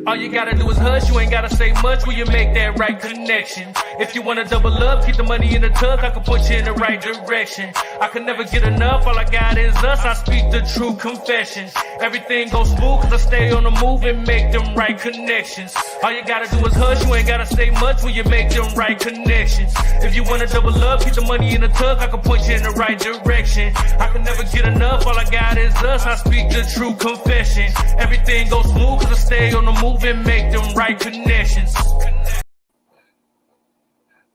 All you gotta do is hush, you ain't gotta say much when you make that right connection. If you wanna double up, keep the money in the tub, I can put you in the right direction. I can never get enough, all I got is us, I speak the true confession. Everything goes smooth cause I stay on the move and make them right connections. All you gotta do is hush, you ain't gotta say much when you make them right connections. If you wanna double up, keep the money in the tub, I can put you in the right direction. I can never get enough, all I got is us, I speak the true confession. Everything goes smooth cause I stay on the move and make them right connections.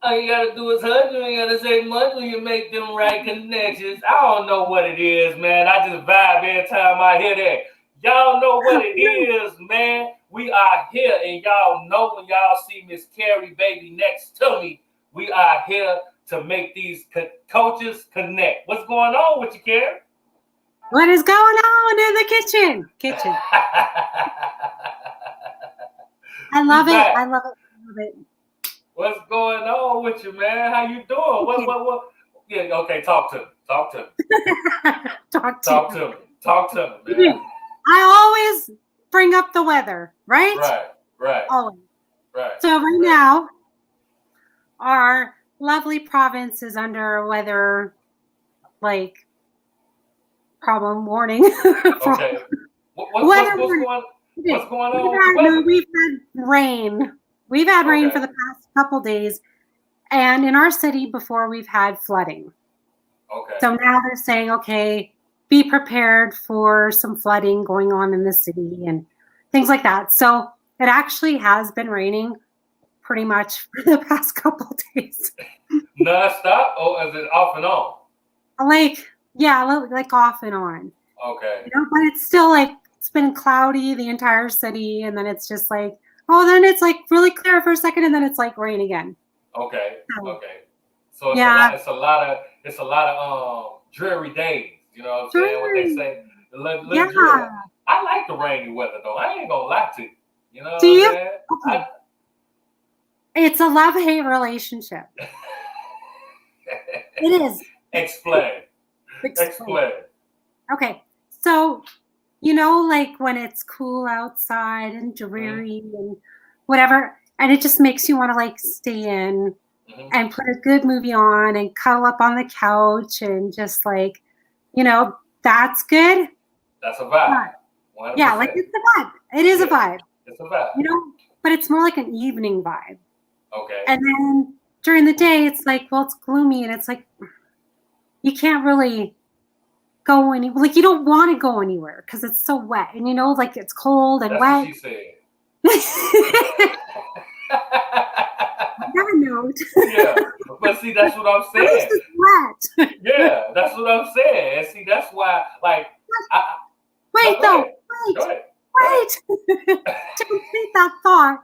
All you gotta do is hush, you ain't gotta say much when you make them right connections. I don't know what it is, man. I just vibe every time I hear that. Y'all know what it is, man. We are here, and y'all know when y'all see Miss Cari baby next to me, we are here to make these coaches connect. What's going on with you, Cari? What is going on in the kitchen? I love it. I love it. What's going on with you, man? How you doing? What? Yeah, okay, talk to me. Talk to me, man. I always bring up the weather, right? Right. Always. Right. So now, our lovely province is under a weather, problem warning. Okay. What's going on? We've had rain. We've had rain for the past couple days. And in our city before, we've had flooding. Okay. So now they're saying, okay, be prepared for some flooding going on in the city and things like that. So it actually has been raining pretty much for the past couple days. Non-stop, or is it off and on? Like off and on. Okay. But it's still it's been cloudy the entire city, and then it's just then it's really clear for a second, and then it's rain again. Okay. So it's a lot of dreary days. You know what I'm saying? What they say. Dreary. I like the rainy weather though. I ain't gonna lie to you. You know what I'm saying? Okay. It's a love-hate relationship. It is. Explain. Okay. So, when it's cool outside and dreary and whatever, and it just makes you want to stay in and put a good movie on and cuddle up on the couch and just that's good. That's a vibe. 100%. Yeah, it's a vibe. It is a vibe. It's a vibe. But it's more like an evening vibe. Okay. And then during the day, it's it's gloomy and it's you can't really go anywhere. You don't want to go anywhere because it's so wet and it's cold and That's wet. What she said. Never know. Yeah, but see, that's what I'm saying. It's just wet. Yeah, that's what I'm saying. And see, that's why, Wait. Don't think that thought.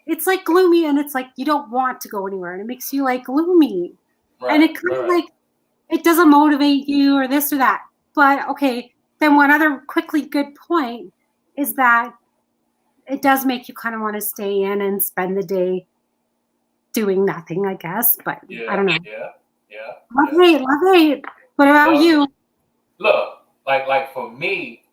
It's gloomy and it's you don't want to go anywhere and it makes you gloomy. Right, and it kind of it doesn't motivate you or this or that. But okay, then one other quickly good point is that it does make you kind of want to stay in and spend the day doing nothing, I guess. But I don't know. Yeah. Love hate. What about you? Look, for me,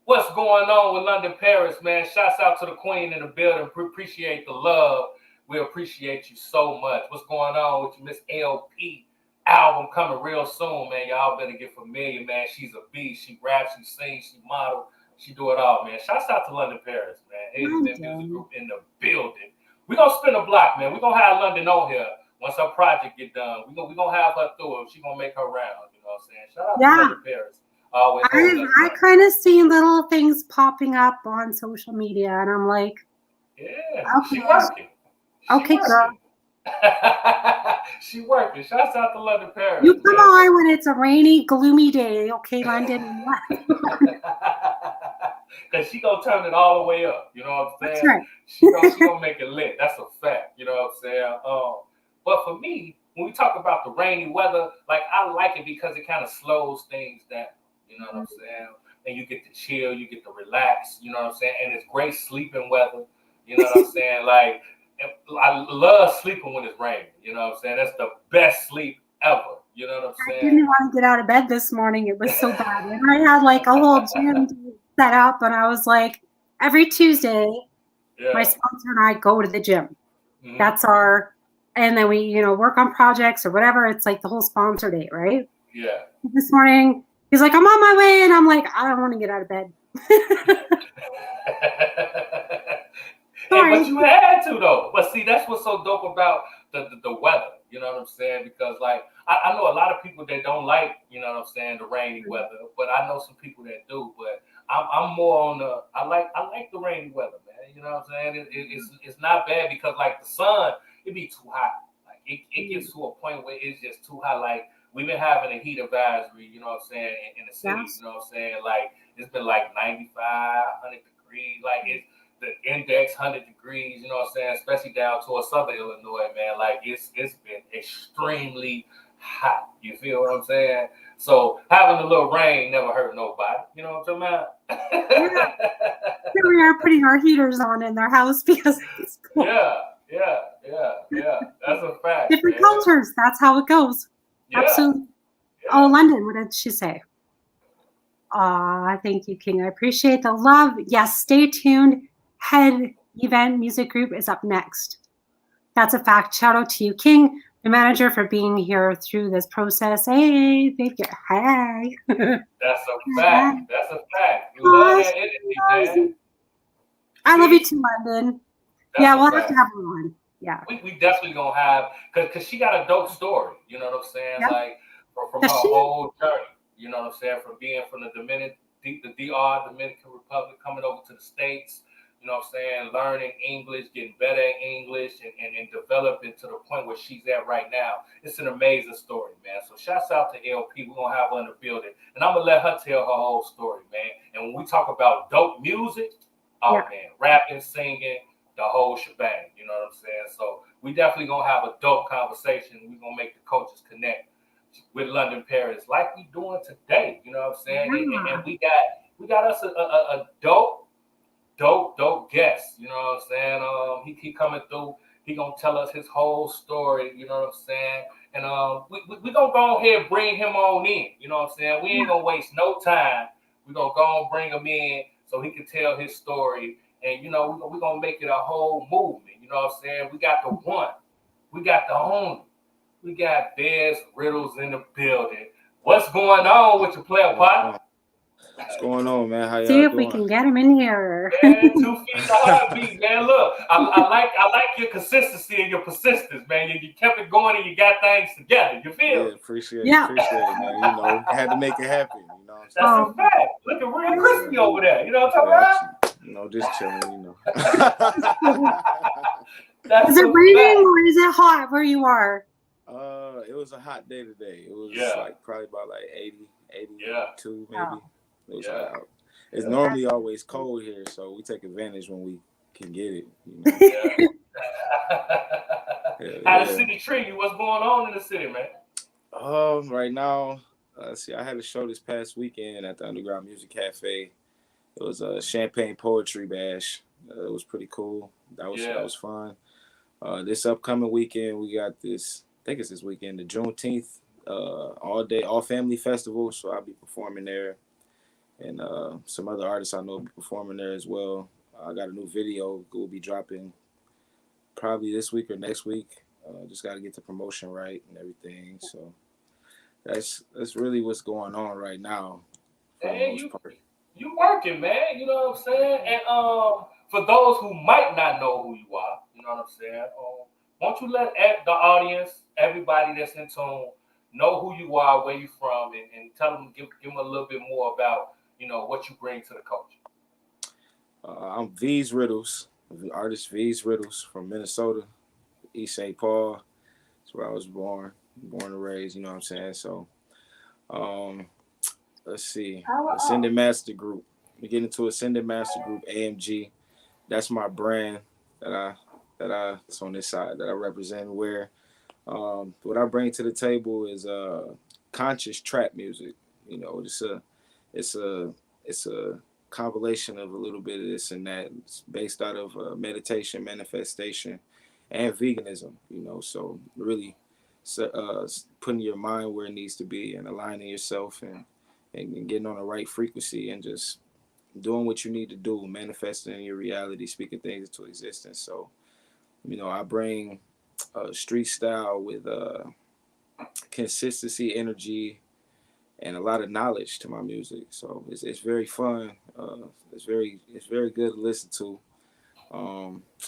what's going on with London, Paris, man? Shouts out to the queen in the building. We appreciate the love. We appreciate you so much. What's going on with you, Miss LP? Album coming real soon, man. Y'all better get familiar, man. She's a beast. She raps, she sings, she models, she do it all, man. Shouts out to London, Paris, man. Hey, Music Group in the building. We're going to spin a block, man. We're going to have London on here once her project get done. We're going to have her through it. She's going to make her round, you know what I'm saying? Shout out to London, Paris. I kind of see little things popping up on social media, and I'm like, she working. Girl. She working. Shouts out to London, Paris. You come on when it's a rainy, gloomy day, okay, London? Because she gonna turn it all the way up. You know what I'm saying? That's right. She gonna make it lit. That's a fact. You know what I'm saying? But for me, when we talk about the rainy weather, I like it because it kind of slows things down. You know what I'm saying? And you get to chill, you get to relax. You know what I'm saying? And it's great sleeping weather. You know what I'm saying? I love sleeping when it's raining. You know what I'm saying? That's the best sleep ever. You know what I'm saying? I didn't want to get out of bed this morning. It was so bad. And I had a whole gym set up, and I was every Tuesday My sponsor and I go to the gym. That's our, and then we, work on projects or whatever. It's like the whole sponsor date, right? Yeah. This morning, he's like, I'm on my way. And I'm like, I don't want to get out of bed. But you had to, though. But see, that's what's so dope about the weather. You know what I'm saying? Because, like, I know a lot of people that don't like, the rainy weather. But I know some people that do. But I'm more on I like the rainy weather, man. You know what I'm saying? It's not bad because, like, the sun, it be too hot. Like, it gets to a point where it's just too hot. Like, we've been having a heat advisory, you know what I'm saying, in the city. You know what I'm saying? Like, it's been like 95, 100 degrees. Like, it's the index 100 degrees, you know what I'm saying, especially down towards southern Illinois, man. Like, it's been extremely hot. You feel what I'm saying? So having a little rain never hurt nobody. You know what I'm talking about? Here we are putting our heaters on in their house because it's cool. Yeah. That's a fact. Different cultures. That's how it goes. Yeah. Absolutely. Yeah. Oh, London, what did she say? Thank you, King. I appreciate the love. Yes, stay tuned. Head Event Music Group is up next. That's a fact. Shout out to you, King, the manager, for being here through this process. Hey, thank you. Hey. That's a fact. That's a fact. You love that energy, man. I love you too, London. Yeah, we'll have to have her on. Yeah. We definitely gonna have, because she got a dope story. You know what I'm saying? Yep. Like, from her whole journey. You know what I'm saying? From being from the DR, Dominican Republic, coming over to the States. You know what I'm saying, learning English, getting better at English, and developing to the point where she's at right now. It's an amazing story, man. So shouts out to LP. We're going to have her in the building. And I'm going to let her tell her whole story, man. And when we talk about dope music, man, rapping, singing, the whole shebang. You know what I'm saying? So we definitely going to have a dope conversation. We're going to make the coaches connect with London Paris like we doing today. You know what I'm saying? And we got us a dope guest, you know what I'm saying? He coming through. He gonna tell us his whole story, you know what I'm saying? And we gonna go ahead and bring him on in, you know what I'm saying? We ain't gonna waste no time. We gonna go and bring him in so he can tell his story, and we gonna make it a whole movement, you know what I'm saying? We got the one, we got the only, we got VEEZ Riddles in the building. What's going on with your player partner? What's going on, man? How y'all See if doing? we can get him in here. Man, 2 feet in the heartbeat, man. Look, I like your consistency and your persistence, man. You kept it going and you got things together. You feel? Yeah, appreciate it, man. Had to make it happen. You know what That's I'm saying? a fact. Looking real crispy over there. You know what I'm talking about? Just chilling, Is it raining or is it hot where you are? It was a hot day today. It was like probably about like 82 maybe. It was hot out. It's normally always cold here, so we take advantage when we can get it. How the city treat you? What's going on in the city, man? Right now, I had a show this past weekend at the Underground Music Cafe. It was a Champagne Poetry Bash. It was pretty cool. That was fun. This upcoming weekend, we got this. I think it's this weekend, the Juneteenth, all family festival. So I'll be performing there. And some other artists I know will be performing there as well. I got a new video we'll be dropping probably this week or next week. Just got to get the promotion right and everything. So that's really what's going on right now. Hey, you working, man. You know what I'm saying? And for those who might not know who you are, you know what I'm saying? Won't you let the audience, everybody that's in tune, know who you are, where you from, and tell them, give them a little bit more about what you bring to the culture. I'm VEEZ Riddles, the artist VEEZ Riddles from Minnesota, East St. Paul. That's where I was born and raised, you know what I'm saying? So, let's see. Ascended Master Group. We get into Ascended Master Group, AMG. That's my brand that's on this side that I represent and wear. What I bring to the table is conscious trap music. It's a compilation of a little bit of this and that. It's based out of meditation, manifestation, and veganism. So really putting your mind where it needs to be and aligning yourself and getting on the right frequency and just doing what you need to do, manifesting your reality, speaking things into existence. So, I bring street style with consistency, energy, and a lot of knowledge to my music. So it's very fun. It's very good to listen to.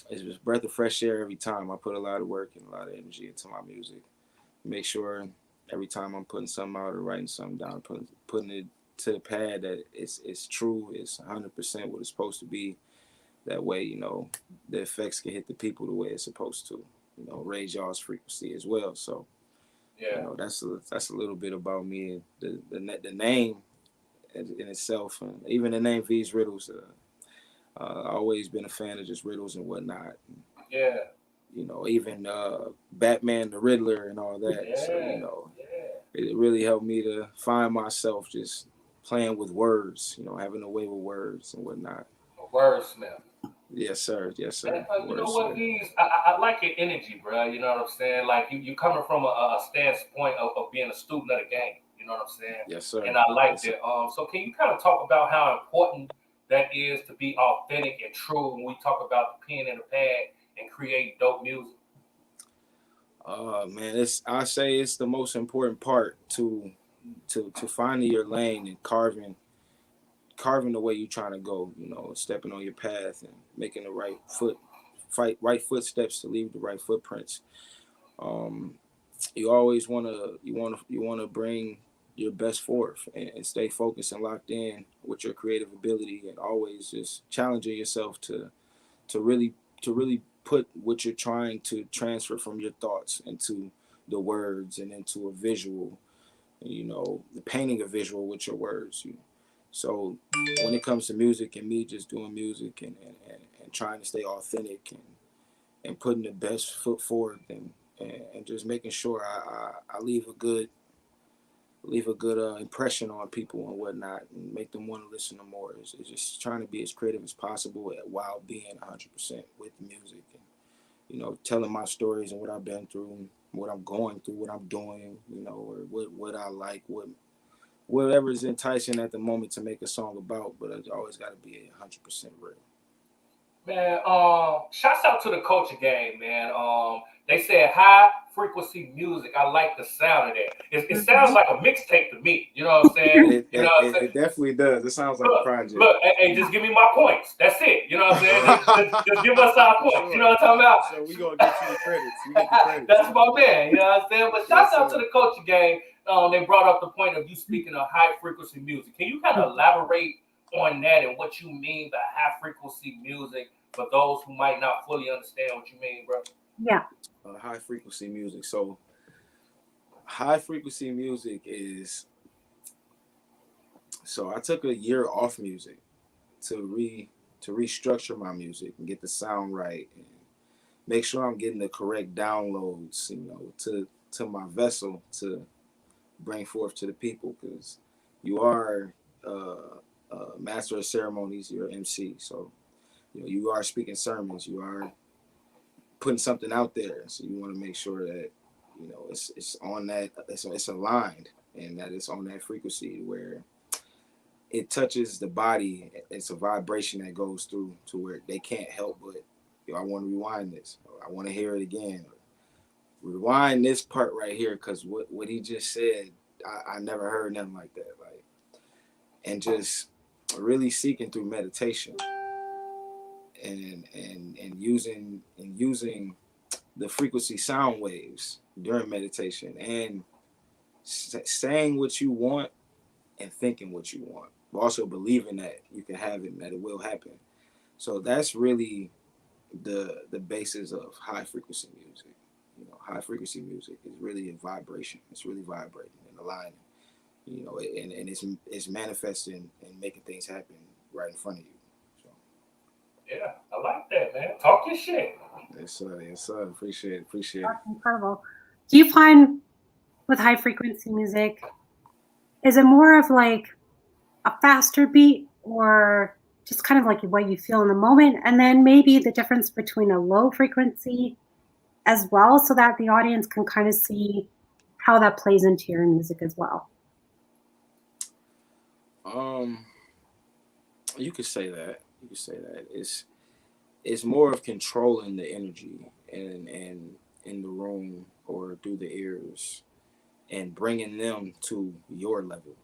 It's just breath of fresh air every time. I put a lot of work and a lot of energy into my music. Make sure every time I'm putting something out or writing something down, putting it to the pad that it's true, it's 100% what it's supposed to be. That way, the effects can hit the people the way it's supposed to. Raise y'all's frequency as well. So, that's a little bit about me. The name in itself, and even the name VEEZ Riddles. Always been a fan of just riddles and whatnot. Yeah. Even Batman the Riddler and all that. Yeah. So, it really helped me to find myself just playing with words, having a way with words and whatnot. A wordsmith. Yes, sir. Yes, sir. And, you know what, VEEZ? I like your energy, bro. You know what I'm saying? Like, you coming from a standpoint of being a student of the game. You know what I'm saying? Yes, sir. And I like that. So can you kind of talk about how important that is to be authentic and true when we talk about the pen and the pad and create dope music? Man, I say it's the most important part to finding your lane and carving the way you're trying to go, stepping on your path and making the right footsteps to leave the right footprints. You always want to bring your best forth and stay focused and locked in with your creative ability, and always just challenging yourself to really put what you're trying to transfer from your thoughts into the words and into a visual, painting a visual with your words. So when it comes to music and me just doing music and trying to stay authentic and putting the best foot forward and just making sure I leave a good impression on people and whatnot, and make them want to listen to more. It's just trying to be as creative as possible while being 100% with music, and telling my stories and what I've been through, what I'm going through, what I'm doing, or what I like, whatever is enticing at the moment to make a song about. But it's always got to be 100% real. Man, shouts out to the culture game, man. They said high frequency music. I like the sound of that. It sounds like a mixtape to me. You know what I'm saying? It definitely does. It sounds like a project. Look, hey, just give me my points. That's it. You know what I'm saying? just give us our points. Sure. You know what I'm talking about? So we gonna get you the credits. You get the credits. That's my man. You know what I'm saying? But shouts out to the culture game. They brought up the point of you speaking of high frequency music. Can you kind of elaborate on that and what you mean by high frequency music for those who might not fully understand what you mean, bro? Yeah. High frequency music. So high frequency music is, so I took a year off music to restructure my music and get the sound right and make sure I'm getting the correct downloads, to my vessel to bring forth to the people, because you are master of ceremonies, you're MC, so you are speaking sermons, you are putting something out there, so you want to make sure that it's on that, it's aligned, and that it's on that frequency where it touches the body. It's a vibration that goes through to where they can't help but, I want to rewind this, or I want to hear it again, or rewind this part right here, because what he just said, I never heard nothing like that, and just really seeking through meditation and using the frequency sound waves during meditation, and saying what you want and thinking what you want, but also believing that you can have it and that it will happen. So that's really the basis of high frequency music. High frequency music is really a vibration. It's really vibrating and aligning. And it's manifesting and making things happen right in front of you. So. Yeah, I like that, man. Talk your shit. Yes, sir. Yes, sir. Appreciate it. That's incredible. Do you find with high frequency music, is it more of like a faster beat, or just kind of like what you feel in the moment, and then maybe the difference between a low frequency as well, so that the audience can kind of see how that plays into your music as well? You could say that. You could say that. It's more of controlling the energy and in the room or through the ears and bringing them to your level.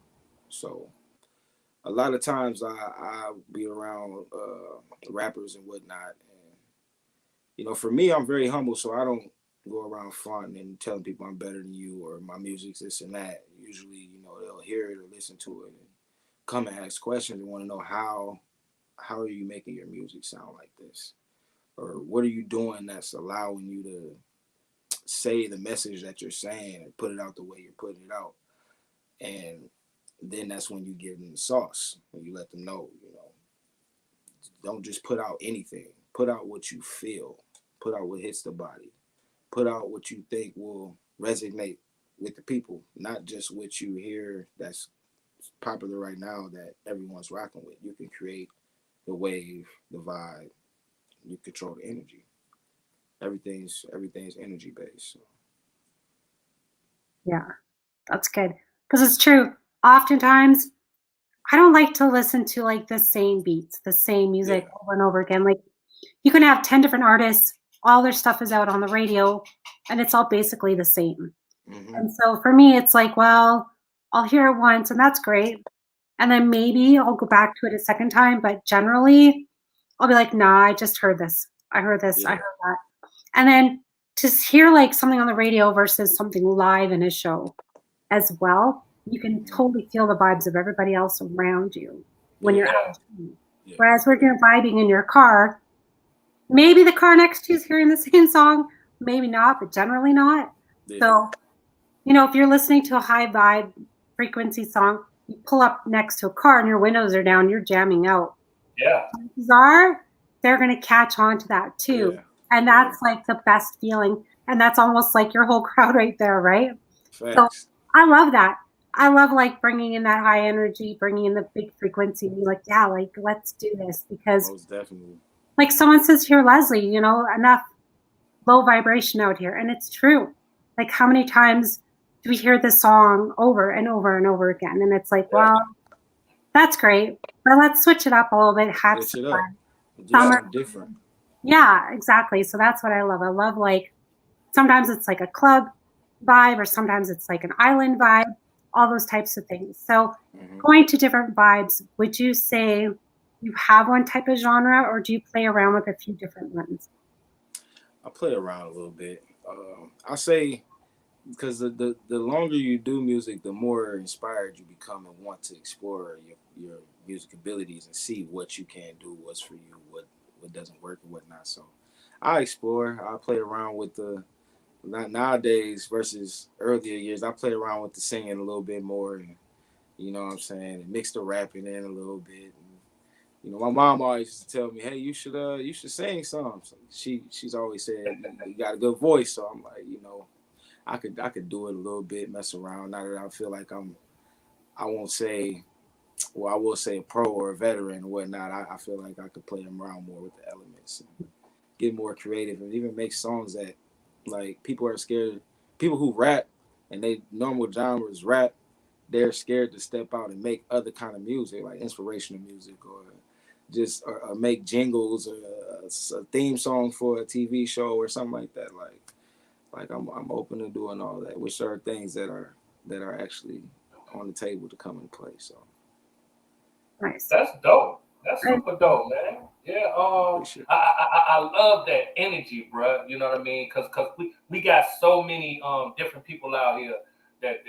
So a lot of times I be around rappers and whatnot, and for me, I'm very humble, so I don't go around fronting and telling people I'm better than you or my music's this and that. Usually, they'll hear it or listen to it and come and ask questions and want to know how are you making your music sound like this, or what are you doing that's allowing you to say the message that you're saying and put it out the way you're putting it out. And then that's when you give them the sauce and you let them know, don't just put out anything. Put out what you feel. Put out what hits the body. Put out what you think will resonate with the people, not just what you hear that's popular right now that everyone's rocking with. You can create the wave, the vibe. You control the energy. Everything's energy based. So. Yeah, that's good. Because it's true. Oftentimes, I don't like to listen to like the same beats, the same music over and over again. Like you can have 10 different artists, all their stuff is out on the radio, and it's all basically the same. Mm-hmm. And so for me, it's like, well, I'll hear it once and that's great. And then maybe I'll go back to it a second time. But generally, I'll be like, nah, I just heard this. I heard this. I heard that. And then to hear like something on the radio versus something live in a show as well, you can totally feel the vibes of everybody else around you when you're out. Whereas when you're vibing in your car, maybe the car next to you is hearing the same song, maybe not, but generally not. Yeah. So, if you're listening to a high vibe frequency song, you pull up next to a car and your windows are down, you're jamming out. Yeah. They're going to catch on to that too. Yeah. And that's like the best feeling. And that's almost like your whole crowd right there, right? Facts. So I love that. I love like bringing in that high energy, bringing in the big frequency. Like, yeah, like let's do this because most definitely. Like someone says here, Leslie, enough low vibration out here. And it's true. Like how many times do we hear this song over and over and over again? And it's like, well, that's great. But let's switch it up a little bit. Have switch it up. Summer. Different. Yeah, exactly. So that's what I love. I love like sometimes it's like a club vibe or sometimes it's like an island vibe, all those types of things. So going to different vibes, would you say you have one type of genre or do you play around with a few different ones? I play around a little bit. I say because the longer you do music, the more inspired you become and want to explore your music abilities and see what you can do, what's for you, what doesn't work and whatnot. So I explore. I play around with the not nowadays versus earlier years. I play around with the singing a little bit more, and you know what I'm saying, and mix the rapping in a little bit. And, my mom always used to tell me, "Hey, you should sing some." So she's always said you got a good voice. So I'm like, I could do it a little bit, mess around. Now that I feel like I won't say, well, I will say a pro or a veteran or whatnot. I feel like I could play around more with the elements and get more creative and even make songs that like people are scared. People who rap and they normal genres rap, they're scared to step out and make other kind of music, like inspirational music or just or make jingles or a theme song for a TV show or something like that. Like I'm open to doing all that, which are things that are actually on the table to come and play. So nice. That's dope. That's super dope, man. Yeah. I love that energy, bro. You know what I mean? Cause we got so many different people out here that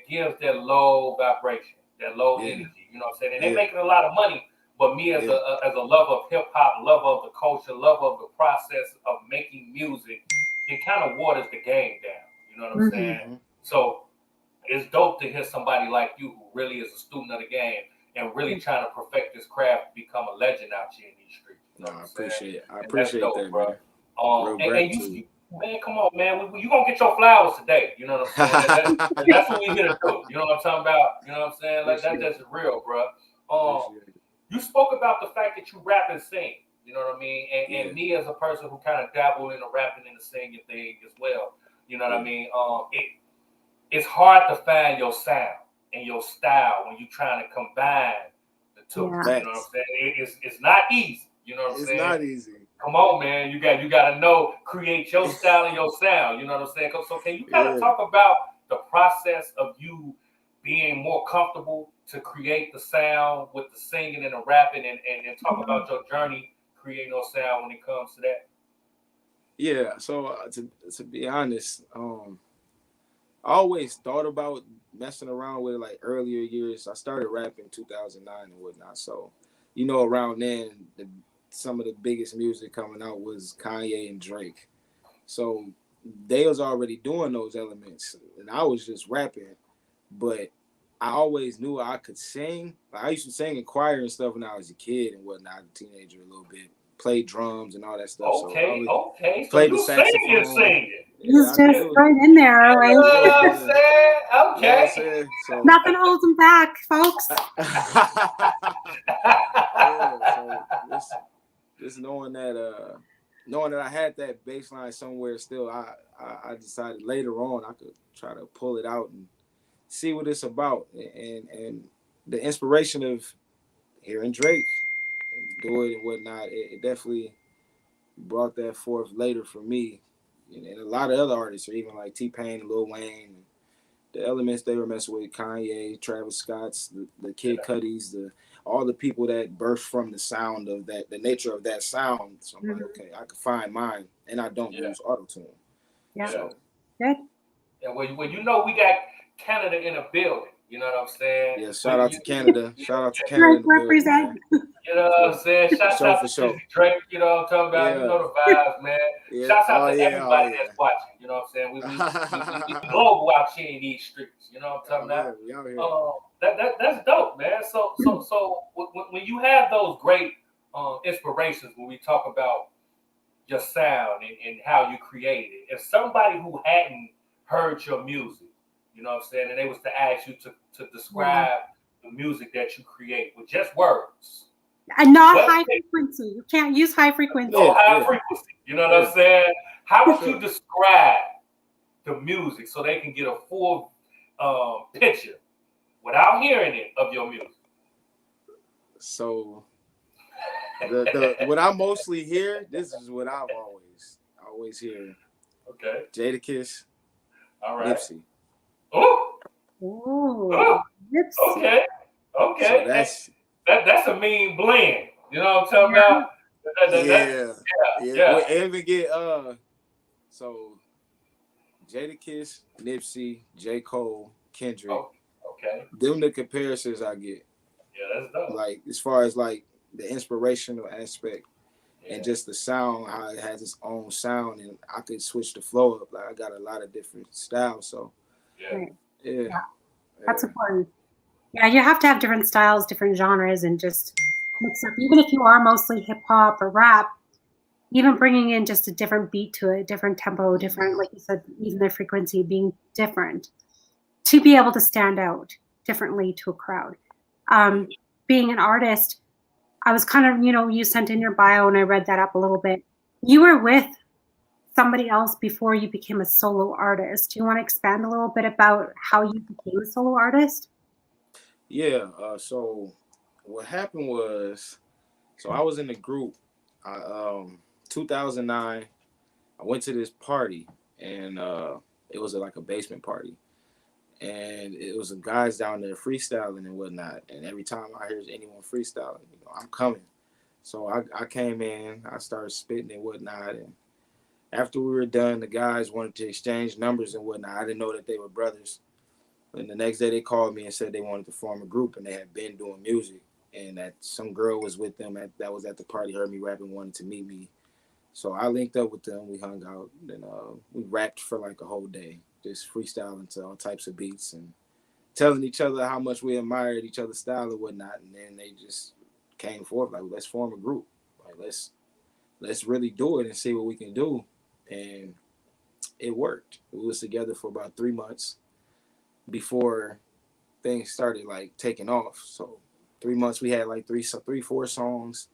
gives that low vibration, that low energy. You know what I'm saying? And they're making a lot of money. But me as a lover of hip hop, lover of the culture, lover of the process of making music, it kind of waters the game down. You know what I'm saying? So it's dope to hear somebody like you who really is a student of the game and really trying to perfect this craft to become a legend out here in these streets. You know I appreciate it. I appreciate that, bro. And you, man, come on, man. You gonna get your flowers today. You know what I'm saying? That's what we here to do. You know what I'm talking about? You know what I'm saying? Like that's just real, bro. You spoke about the fact that you rap and sing. You know what I mean? And me as a person who kind of dabble in the rapping and the singing thing as well. You know what I mean? It's hard to find your sound and your style when you're trying to combine the too. You know what I'm saying? It's not easy. You know what I'm saying? It's not easy. Come on, man. You got to know, create your style and your sound. You know what I'm saying? So can you kind of talk about the process of you being more comfortable to create the sound with the singing and the rapping, and talk about your journey creating those sound when it comes to that? Yeah. So to be honest, I always thought about messing around with it like earlier years. I started rapping in 2009 and whatnot. So, around then, some of the biggest music coming out was Kanye and Drake. So they was already doing those elements, and I was just rapping. But I always knew I could sing. Like, I used to sing in choir and stuff when I was a kid and whatnot, a teenager a little bit. Played drums and all that stuff. Okay. Played so the saxophone. Singing. He's just right in there. You know what I'm saying? Okay. You know what I'm saying? So, nothing holds him back, folks. So just knowing that I had that bass line somewhere still, I decided later on I could try to pull it out and see what it's about. And the inspiration of hearing Drake and do it and whatnot, it definitely brought that forth later for me. And a lot of other artists, or even like T-Pain and Lil Wayne, the elements they were messing with, Kanye, Travis Scott's, the Kid Cudi's, all the people that birthed from the sound of that, the nature of that sound. So I'm like, okay, I can find mine, and I don't use auto-tune. Yeah. So, good. And when we got Canada in a building, you know what I'm saying? Yeah, shout out to Canada. Shout out to Canada. Represent. You know what I'm saying? Shouts out to Drake, you know what I'm talking about? You know the vibes, man. Shouts out to everybody that's watching, you know what I'm saying? We global out here in these streets, you know what I'm talking about? That's dope, man. So when you have those great inspirations, when we talk about your sound and how you created it, if somebody who hadn't heard your music, you know what I'm saying, and they was to ask you to describe the music that you create with just words. And not high frequency. You can't use high frequency. No high frequency. You know what I'm saying? How would you describe the music so they can get a full picture without hearing it of your music? So what I mostly hear, this is what I always hear. Okay. Jadakiss. All right. Nipsey. Oh. Okay. So that's a mean blend. You know what I'm talking about? Yeah. We even get so Jadakiss, Nipsey, J. Cole, Kendrick. Okay. Them the comparisons I get. Yeah, that's dope. Like as far as like the inspirational aspect and just the sound, how it has its own sound, and I could switch the flow up. Like I got a lot of different styles, so yeah. That's important. Yeah, you have to have different styles, different genres, and just mix up. Even if you are mostly hip hop or rap, even bringing in just a different beat to it, different tempo, different, like you said, even the frequency being different, to be able to stand out differently to a crowd. Being an artist, I was kind of, you sent in your bio and I read that up a little bit. You were with somebody else before you became a solo artist. Do you want to expand a little bit about how you became a solo artist? Yeah. So what happened was, I was in a group. 2009, I went to this party, and it was like a basement party, and it was some guys down there freestyling and whatnot. And every time I hear anyone freestyling, I'm coming. So I came in, I started spitting and whatnot, and after we were done, the guys wanted to exchange numbers and whatnot. I didn't know that they were brothers. And the next day they called me and said they wanted to form a group, and they had been doing music, and that some girl was with them that was at the party, heard me rapping, wanted to meet me. So I linked up with them, we hung out, and we rapped for like a whole day, just freestyling to all types of beats and telling each other how much we admired each other's style and whatnot. And then they just came forth like, let's form a group. Like, let's really do it and see what we can do. And it worked. We was together for about 3 months before things started like taking off. So 3 months we had like three, 4 songs.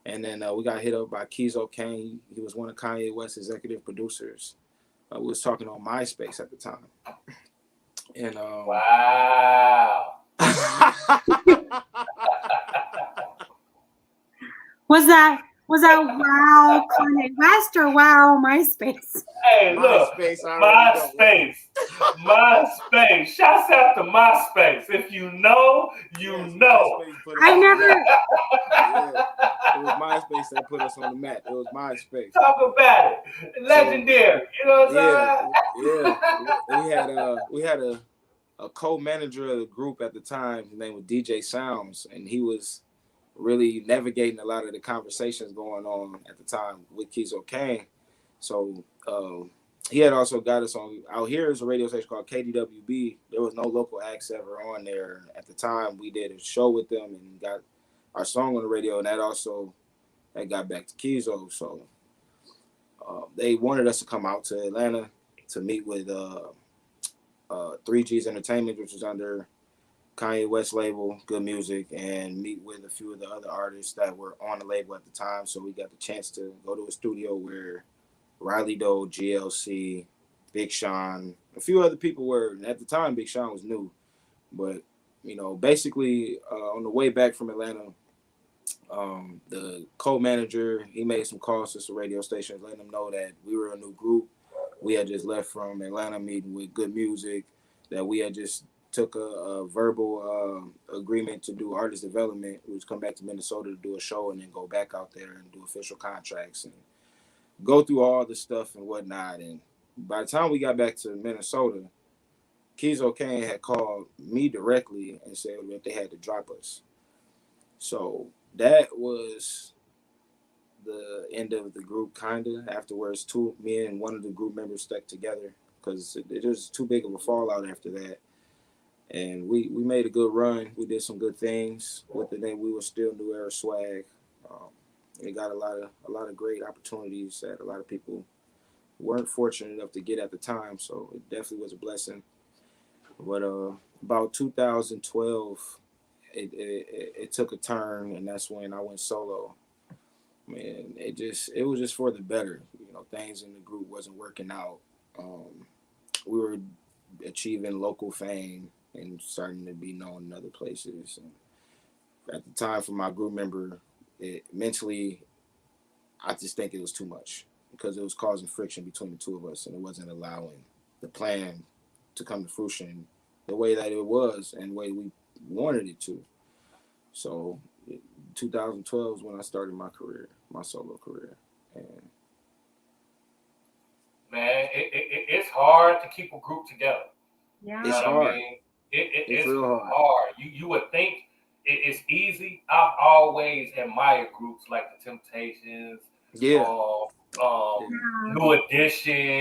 And then we got hit up by Kizo Kane. He was one of Kanye West's executive producers. We was talking on MySpace at the time. And wow. Was that Wow Kanye West or Wow MySpace? Hey, look, MySpace. MySpace. Shouts out to MySpace. If you know, you know. I've never. Yeah, it was MySpace that put us on the map. It was MySpace. Talk about it. Legendary. You know what I'm saying? Yeah. We had a co-manager of the group at the time. His name was DJ Sounds, and he was really navigating a lot of the conversations going on at the time with Kizo Kane. So he had also got us on out here is a radio station called KDWB. There was no local acts ever on there at the time. We did a show with them and got our song on the radio, and that got back to Kizo. So they wanted us to come out to Atlanta to meet with 3G's Entertainment, which was under Kanye West label, Good Music, and meet with a few of the other artists that were on the label at the time. So we got the chance to go to a studio where Riley Doe, GLC, Big Sean, a few other people were. And at the time, Big Sean was new. But, basically on the way back from Atlanta, the co-manager, he made some calls to some radio stations, letting them know that we were a new group. We had just left from Atlanta meeting with Good Music, that we had just took a verbal agreement to do artist development. We was come back to Minnesota to do a show and then go back out there and do official contracts and go through all the stuff and whatnot. And by the time we got back to Minnesota, Kizo Kane had called me directly and said that they had to drop us. So that was the end of the group, kind of. Afterwards, me and one of the group members stuck together because it was too big of a fallout after that. And we made a good run. We did some good things with the name. We were still New Era Swag. We got a lot of great opportunities that a lot of people weren't fortunate enough to get at the time. So it definitely was a blessing. But about 2012, it took a turn, and that's when I went solo. Man, it was just for the better. Things in the group wasn't working out. We were achieving local fame and starting to be known in other places. And at the time, for my group member, mentally, I just think it was too much because it was causing friction between the two of us, and it wasn't allowing the plan to come to fruition the way that it was and the way we wanted it to. So 2012 is when I started my career, my solo career. And man, it's hard to keep a group together. Yeah, it's hard. It's real hard. You would think it's easy. I've always admired groups like the Temptations, New Edition.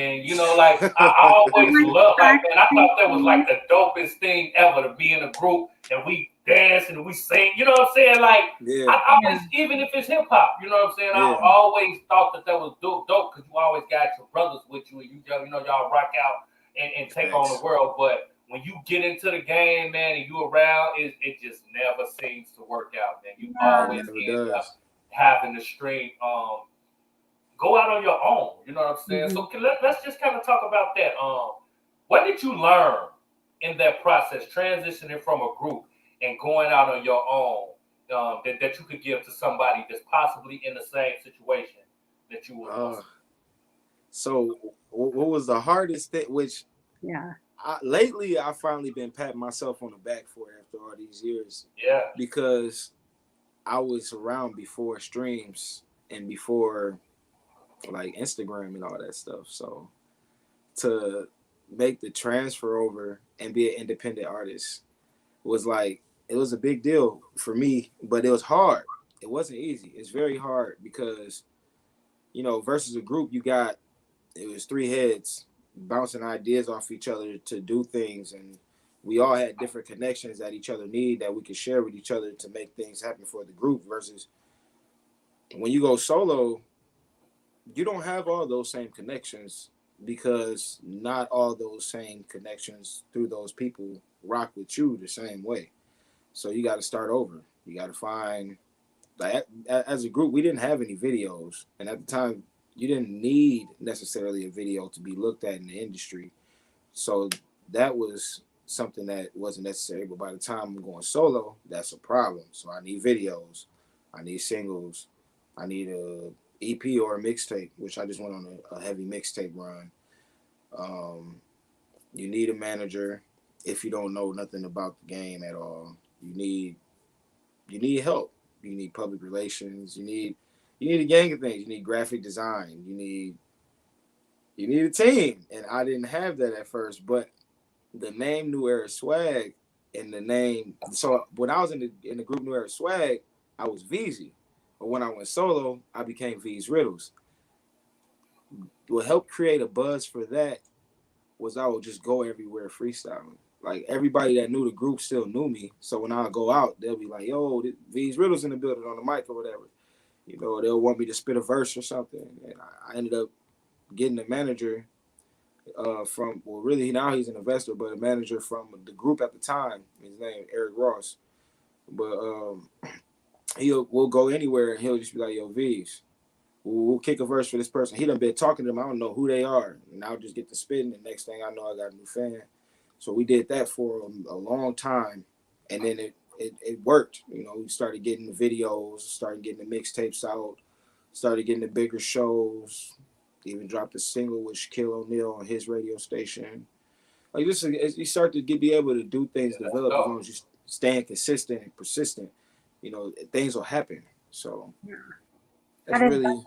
I always loved. Man, I thought that was like the dopest thing ever to be in a group and we dance and we sing. You know what I'm saying? I always, even if it's hip hop, you know what I'm saying? I always thought that was dope because you always got your brothers with you and y'all rock out and take on the world. But when you get into the game, man, and you around, it just never seems to work out, man. You always end up having to string go out on your own. You know what I'm saying? Mm-hmm. So let's just kind of talk about that. What did you learn in that process, transitioning from a group and going out on your own, that you could give to somebody that's possibly in the same situation that you were? So what was the hardest thing? Lately, I've finally been patting myself on the back for it after all these years. Yeah. Because I was around before streams and before like Instagram and all that stuff. So to make the transfer over and be an independent artist was it was a big deal for me, but it was hard. It wasn't easy. It's very hard because, versus a group, it was three heads bouncing ideas off each other to do things, and we all had different connections that each other need that we could share with each other to make things happen for the group. Versus when you go solo, you don't have all those same connections because not all those same connections through those people rock with you the same way. So you got to start over. You got to find, as a group, we didn't have any videos, and at the time, you didn't need necessarily a video to be looked at in the industry. So that was something that wasn't necessary. But by the time I'm going solo, that's a problem. So I need videos. I need singles. I need a EP or a mixtape, which I just went on a heavy mixtape run. You need a manager if you don't know nothing about the game at all. You need help. You need public relations. You need a gang of things. You need graphic design. You need a team. And I didn't have that at first, but the name New Era Swag and the name. So when I was in the group New Era Swag, I was VEEZ. But when I went solo, I became VEEZ Riddles. What helped create a buzz for that was I would just go everywhere freestyling. Like everybody that knew the group still knew me. So when I go out, they'll be like, yo, VEEZ Riddles in the building on the mic or whatever. You know, they'll want me to spit a verse or something. And I ended up getting a manager really now he's an investor, but a manager from the group at the time. His name Eric Ross. But we'll go anywhere and he'll just be like, yo, VEEZ, we'll kick a verse for this person. He done been talking to them. I don't know who they are. And I'll just get to spitting. The next thing I know, I got a new fan. So we did that for a long time. And then it worked. You know, we started getting the videos, started getting the mixtapes out, started getting the bigger shows, even dropped a single with Shaquille O'Neal on his radio station. Like this, you start to be able to do things, develop as long as you staying consistent and persistent. You know, things will happen. So that's really,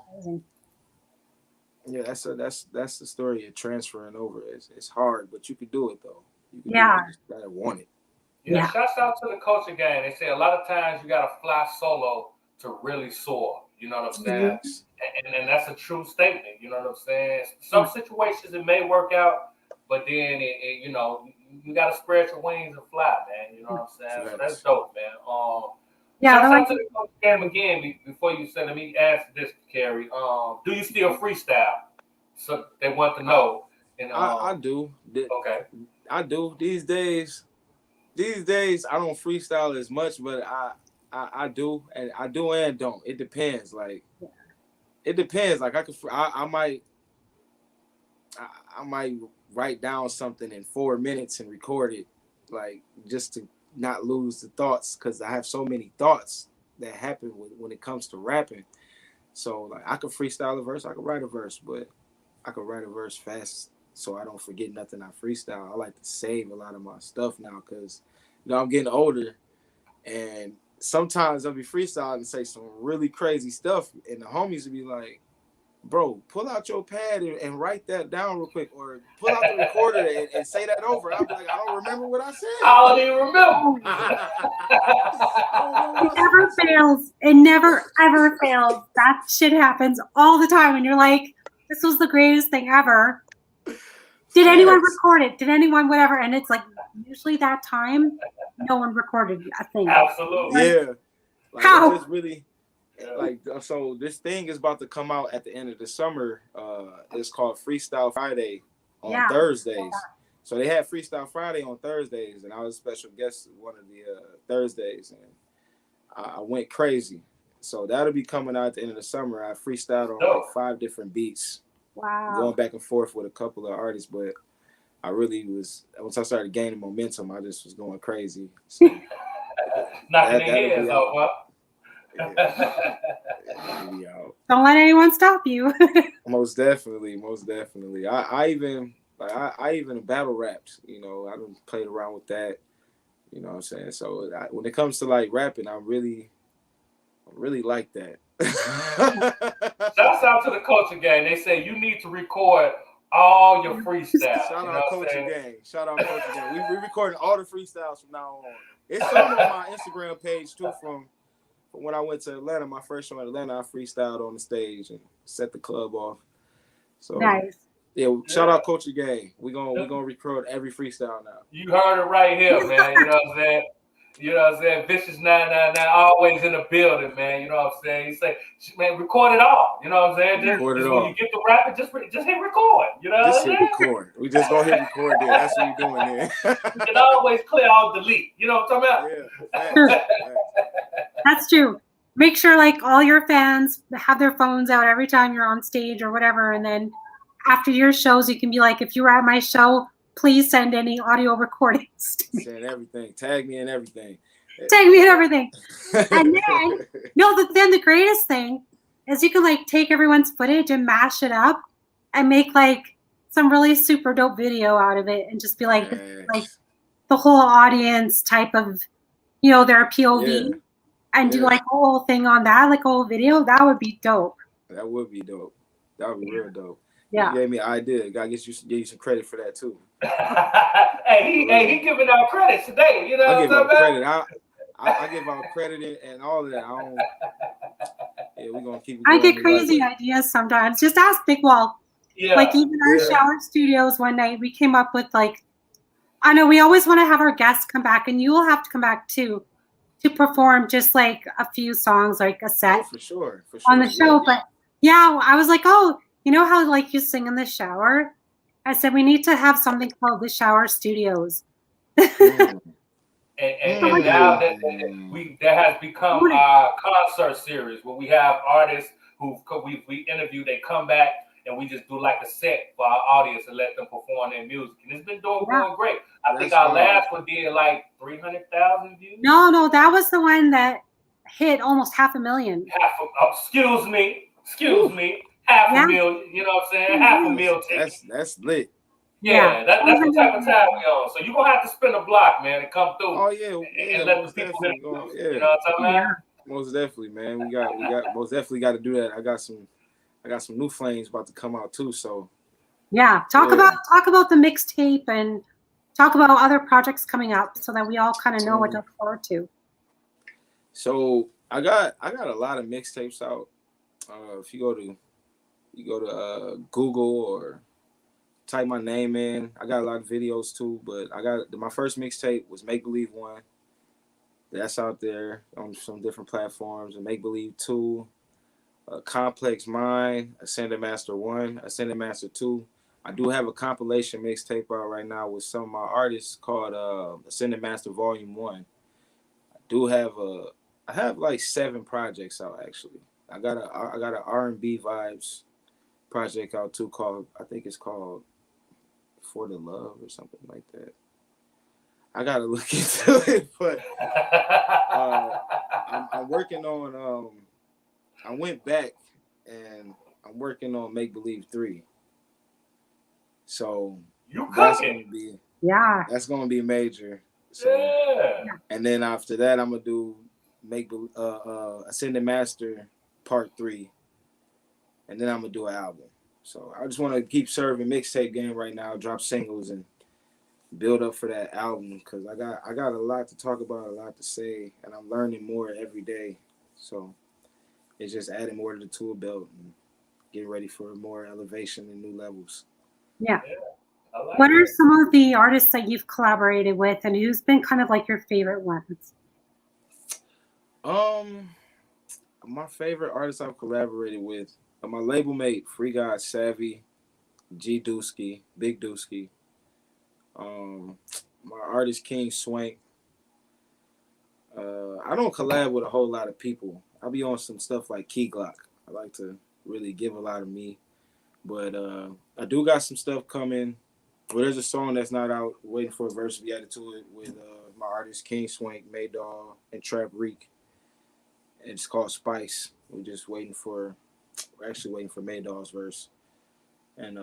yeah. That's the story of transferring over. It's hard, but you can do it though. You can do it. You just gotta want it. Yeah. Shouts out to the culture gang. They say a lot of times you gotta fly solo to really soar. You know what I'm saying? And that's a true statement. You know what I'm saying? Some situations it may work out, but then you know, you gotta spread your wings and fly, man. You know what I'm saying? So that's dope, man. Shout out to the culture gang again. Before you said, let me ask this, Cari. Do you still freestyle? So they want to know. And I do. Okay. I do. These days I don't freestyle as much, but I do, and I do and don't. It depends. Like it depends. Like I might write down something in 4 minutes and record it, like just to not lose the thoughts, because I have so many thoughts that happen when it comes to rapping. So like I could freestyle a verse, I could write a verse, but I could write a verse fast so I don't forget nothing I freestyle. I like to save a lot of my stuff now because, you know, I'm getting older, and sometimes I'll be freestyling and say some really crazy stuff, and the homies will be like, bro, pull out your pad and write that down real quick, or pull out the recorder and say that over. I'll be like, I don't remember what I said. I don't even remember. It never fails. It never, ever fails. That shit happens all the time, and you're like, this was the greatest thing ever. Did anyone record it? Did anyone whatever? And it's like, usually that time, no one recorded a thing. Absolutely. Yeah. Like, how? It's really, like, so this thing is about to come out at the end of the summer. It's called Freestyle Friday on Thursdays. So they had Freestyle Friday on Thursdays, and I was a special guest one of the Thursdays, and I went crazy. So that'll be coming out at the end of the summer. I freestyled on like 5 different beats. Wow. Going back and forth with a couple of artists, but I really was, once I started gaining momentum, I just was going crazy. So knocking their heads off, huh? Don't let anyone stop you. Most definitely. I even battle rapped. You know, I done played around with that. You know what I'm saying? So when it comes to like rapping, I really like that. Shouts out to the culture gang. They say you need to record all your freestyles. Shout out culture gang. We recording all the freestyles from now on. It's some on my Instagram page too from when I went to Atlanta. My first show in Atlanta, I freestyled on the stage and set the club off. So nice. Yeah, shout out culture gang. We're gonna record every freestyle now. You heard it right here, man. You know what I'm saying? You know what I'm saying? Vicious 999 always in the building, man. You know what I'm saying? You say, man, record it all. You know what I'm saying? Just when you get the rapping, just hit record. You know what I'm saying? Just hit record. We just gonna hit record there. That's what we're doing there. You can always clear all delete. You know what I'm talking about? Yeah. That's true. Make sure like all your fans have their phones out every time you're on stage or whatever, and then after your shows, you can be like, if you were at my show, please send any audio recordings to me. Send everything. Tag me in everything. And then, then the greatest thing is you can like take everyone's footage and mash it up and make like some really super dope video out of it and just be like, this is, like the whole audience type of, you know, their POV and do like a whole thing on that, like a whole video. That would be dope. That would be dope. That would be real dope. Yeah. You gave me an idea. Gotta give you some credit for that too. He giving out credit today. You know I what I'm talking about? I give out credit and all of that. We're gonna keep it I going. get crazy ideas sometimes. Just ask Big Wall. Yeah. Like even our shower studios one night, we came up with like, I know we always want to have our guests come back, and you will have to come back too to perform just like a few songs, like a set for sure. On the show. But yeah, I was like, oh, you know how like you sing in the shower? I said we need to have something called the Shower Studios. And now that has become our concert series where we have artists who we interview, they come back and we just do like a set for our audience and let them perform their music. And it's been going great. I think our last one did like 300,000 views. No, that was the one that hit almost 500,000. Excuse me. 500,000, you know what I'm saying? 500,000 tickets. That's lit. Yeah, that's the type of time we on. So you're gonna have to spin a block, man, and come through. Oh yeah, and let the people in. You know what I'm talking about? Most definitely, man. We got most definitely got to do that. I got some new flames about to come out too. So talk about the mixtape and talk about other projects coming out so that we all kind of know what to look forward to. So I got a lot of mixtapes out. If you go to Google or type my name in, I got a lot of videos too. But my first mixtape was Make Believe 1. That's out there on some different platforms. And Make Believe 2, Complex Mind, Ascended Master 1, Ascended Master 2. I do have a compilation mixtape out right now with some of my artists called Ascended Master Volume 1. I have like 7 projects out actually. I got a R&B vibes project out too called, I think it's called For the Love or something like that. I gotta look into it, but I'm working on I went back and I'm working on Make Believe 3. So that's gonna be major. So, and then after that I'm gonna do Ascended Master Part 3, and then I'm gonna do an album. So I just want to keep serving mixtape game right now, drop singles and build up for that album because I got a lot to talk about, a lot to say, and I'm learning more every day. So it's just adding more to the tool belt and getting ready for more elevation and new levels. Yeah. What are some of the artists that you've collaborated with, and who's been kind of like your favorite ones? My favorite artists I've collaborated with, my label mate, Free God Savvy, G Dusky, Big Dusky. My artist King Swank. I don't collab with a whole lot of people. I'll be on some stuff like Key Glock. I like to really give a lot of me, but I do got some stuff coming. Well, there's a song that's not out, waiting for a verse to be added to it with my artist King Swank, Maydog, and Trap Reek. It's called Spice. We're actually waiting for Maydog's verse. And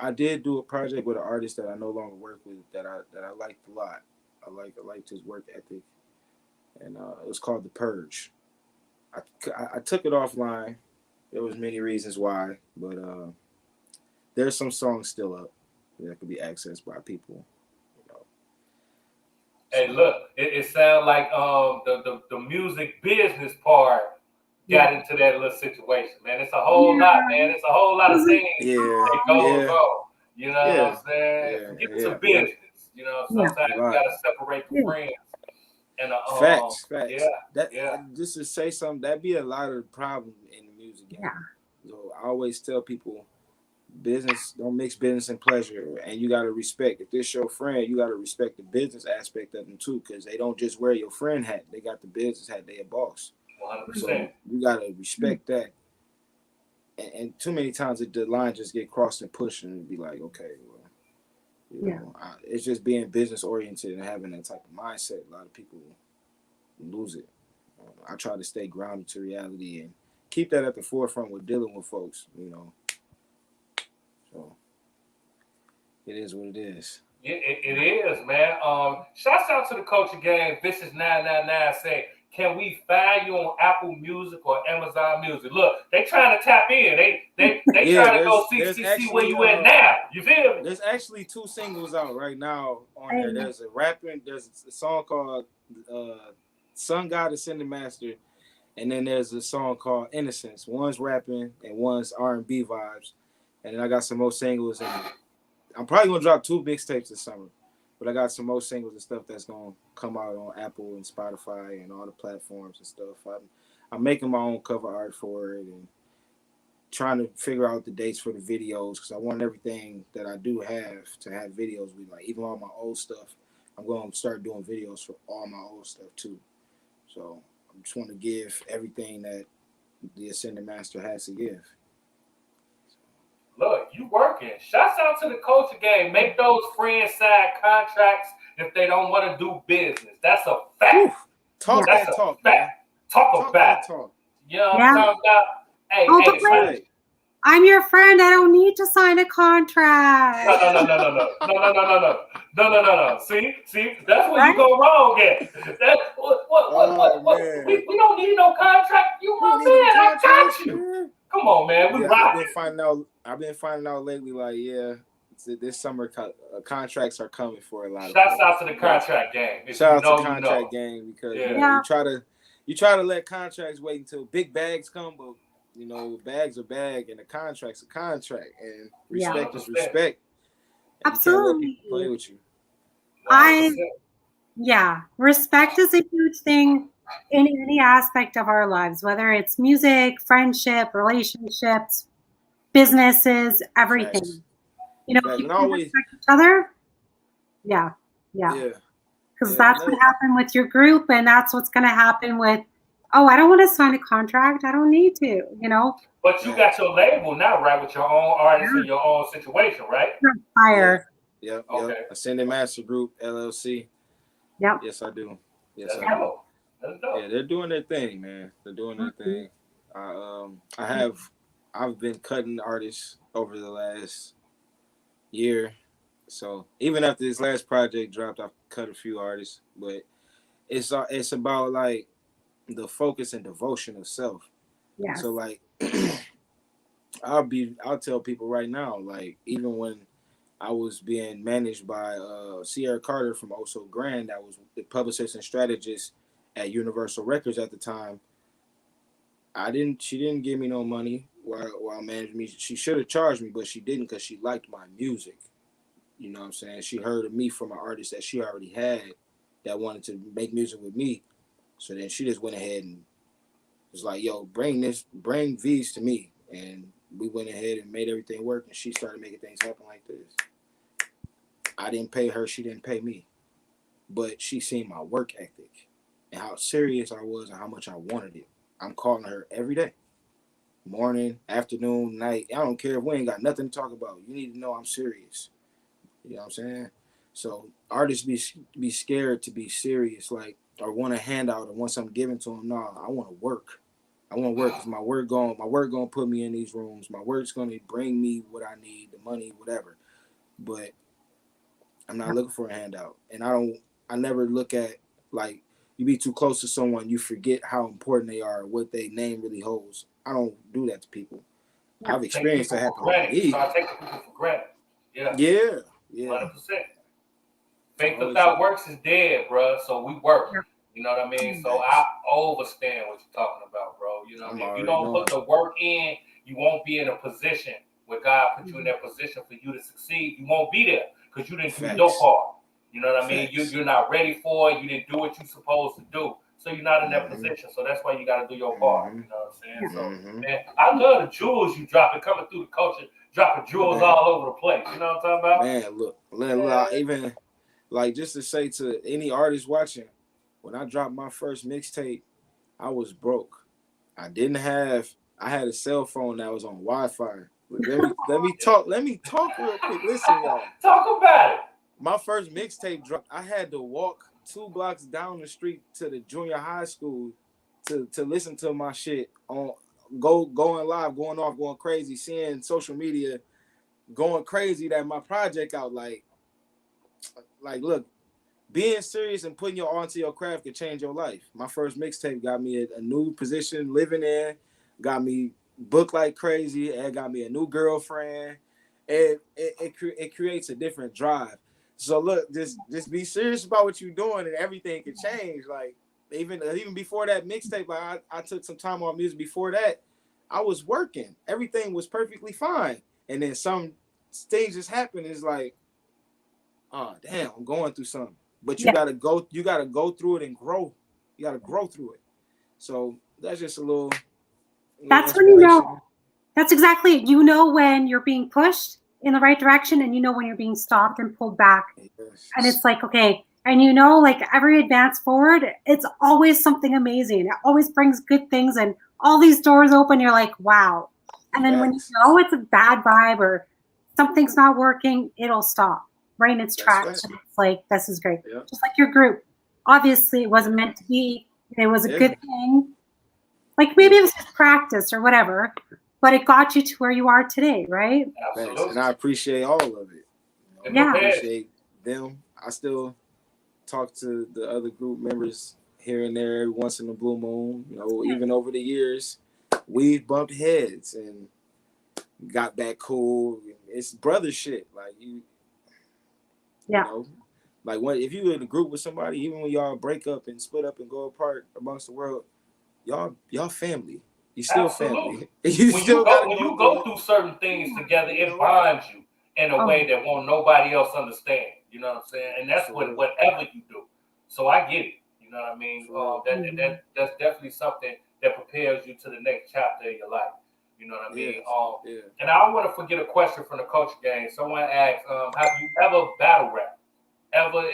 I did do a project with an artist that I no longer work with that I liked a lot. I liked his work ethic, and it was called The Purge. I took it offline. There was many reasons why, but there's some songs still up that could be accessed by people. Hey, look, it sounds like the music business part got into that little situation, man. It's a whole lot, man. It's a whole lot of things that goes on. You know what I'm saying? Get to business. You know, sometimes you gotta separate the friends. And facts. Just to say something, that'd be a lot of the problem in the music game. So I always tell people, business, don't mix business and pleasure, and you gotta respect. If this your friend, you gotta respect the business aspect of them too, because they don't just wear your friend hat; they got the business hat. They a boss. 100%. So you gotta respect that. And too many times the line just get crossed and pushed, and be like, okay, well, you know, it's just being business oriented and having that type of mindset. A lot of people lose it. I try to stay grounded to reality and keep that at the forefront with dealing with folks, you know. So it is what it is. It is, man. Shouts out to the Culture Gang. Vicious 999 say, can we find you on Apple Music or Amazon Music? Look, they trying to tap in. They trying to go see where you at now. You feel me? There's actually 2 singles out right now on there. There's a song called Sun God Ascended Master, and then there's a song called Innocence. One's rapping and one's R&B vibes. And then I got some more singles, and I'm probably gonna drop 2 mixtapes this summer. But I got some more singles and stuff that's gonna come out on Apple and Spotify and all the platforms and stuff. I'm making my own cover art for it and trying to figure out the dates for the videos, because I want everything that I do have to have videos with. Like even all my old stuff, I'm going to start doing videos for all my old stuff too. So I just want to give everything that the Ascended Master has to give. Look, you working. Shouts out to the Culture Gang. Make those friends sign contracts if they don't want to do business. That's a fact. Talk That's that a talk, fact. man. Talk about it. Talk. You know what I'm talking about? Hey, I'm your friend. I don't need to sign a contract. No. See, that's where you go wrong at. That's what? We don't need no contract. You my man. I got you. Come on, man. We rock. I've been finding out lately, like, this summer contracts are coming for a lot of Shouts out to the contract gang. Shout out to contract gang, because you try to let contracts wait until big bags come, but you know, bags are bag and a contract's a contract, and respect is respect. And absolutely. You can't let people play with you. Respect is a huge thing in any aspect of our lives, whether it's music, friendship, relationships, businesses, everything. Nice. You know, if you can respect each other, because that's what happened with your group, and that's what's going to happen with. Oh, I don't want to sign a contract. I don't need to, you know. But you got your label now, right, with your own artist and your own situation, right? Fire. Yep. Ascended Master Group, LLC. Yep. Yes, I do. Yes, I do. That's dope. Yeah, they're doing their thing, man. They're doing their thing. I've been cutting artists over the last year. So even after this last project dropped, I've cut a few artists. But it's about like the focus and devotion of self. Yeah. So like I'll tell people right now, like even when I was being managed by Sierra Carter from Oh So Grand, that was the publicist and strategist at Universal Records at the time. She didn't give me no money while managing me. She should have charged me, but she didn't, because she liked my music. You know what I'm saying? She heard of me from an artist that she already had that wanted to make music with me. So then she just went ahead and was like, yo, bring VEEZ to me. And we went ahead and made everything work, and she started making things happen like this. I didn't pay her, she didn't pay me. But she seen my work ethic and how serious I was and how much I wanted it. I'm calling her every day. Morning, afternoon, night. I don't care if we ain't got nothing to talk about. You need to know I'm serious. You know what I'm saying? So artists be scared to be serious, like, or want a handout or want something given to them. No, I want to work. I want to work, because my work gonna put me in these rooms. My work's gonna bring me what I need, the money, whatever. But I'm not looking for a handout. And I never look at, like, you be too close to someone, you forget how important they are, what their name really holds. I don't do that to people. I've experienced that happen to me. So I take people for granted. Yeah. 100%. Faith without works is dead, bro. So we work. You know what I mean? So I understand what you're talking about, bro. You know what I mean? If you don't put the work in, you won't be in a position where God put you in that position for you to succeed. You won't be there because you didn't do your part. You know what I mean? You're not ready for it. You didn't do what you're supposed to do. So you're not in that position. So that's why you got to do your part. You know what I'm saying? So, man, I love the jewels you dropping coming through the culture, dropping jewels all over the place. You know what I'm talking about? Man, look, even like, just to say to any artist watching, when I dropped my first mixtape, I was broke. I had a cell phone that was on Wi-Fi. Let me talk real quick. Listen, y'all. Talk about it. My first mixtape dropped. I had to walk 2 blocks down the street to the junior high school to listen to my shit on going live, going off, going crazy, seeing social media going crazy that my project out, like look, being serious and putting your all into your craft can change your life. My first mixtape got me a new position living in, got me booked like crazy, and got me a new girlfriend. It creates a different drive. So look, just be serious about what you're doing, and everything can change. Like even before that mixtape, like I took some time off music. Before that, I was working. Everything was perfectly fine, and then some things just happened. It's like, oh damn, I'm going through something. But you gotta go through it and grow. You gotta grow through it. So that's just a little that's when you know. That's exactly it. You know when you're being pushed in the right direction, and you know when you're being stopped and pulled back. Yes. And it's like, okay, and you know, like every advance forward, it's always something amazing. It always brings good things, and all these doors open. You're like, wow. And then when you know it's a bad vibe or something's not working, it'll stop right in its tracks. Right. And it's like, this is great. Yeah. Just like your group. Obviously, it wasn't meant to be. It was a good thing. Like maybe it was just practice or whatever, but it got you to where you are today, right? Absolutely. And I appreciate all of it. I appreciate them. I still talk to the other group members here and there every once in a blue moon. You know, even over the years, we've bumped heads and got back cool. It's brother shit. Like you know, like if you in a group with somebody, even when y'all break up and split up and go apart amongst the world, y'all family. You still family. When you go through certain things together, it bonds you in a way that won't nobody else understand. You know what I'm saying? And that's whatever you do. So I get it. You know what I mean? That's definitely something that prepares you to the next chapter of your life. You know what I mean? And I don't want to forget a question from the culture game. Someone asked, have you ever battle rap? Ever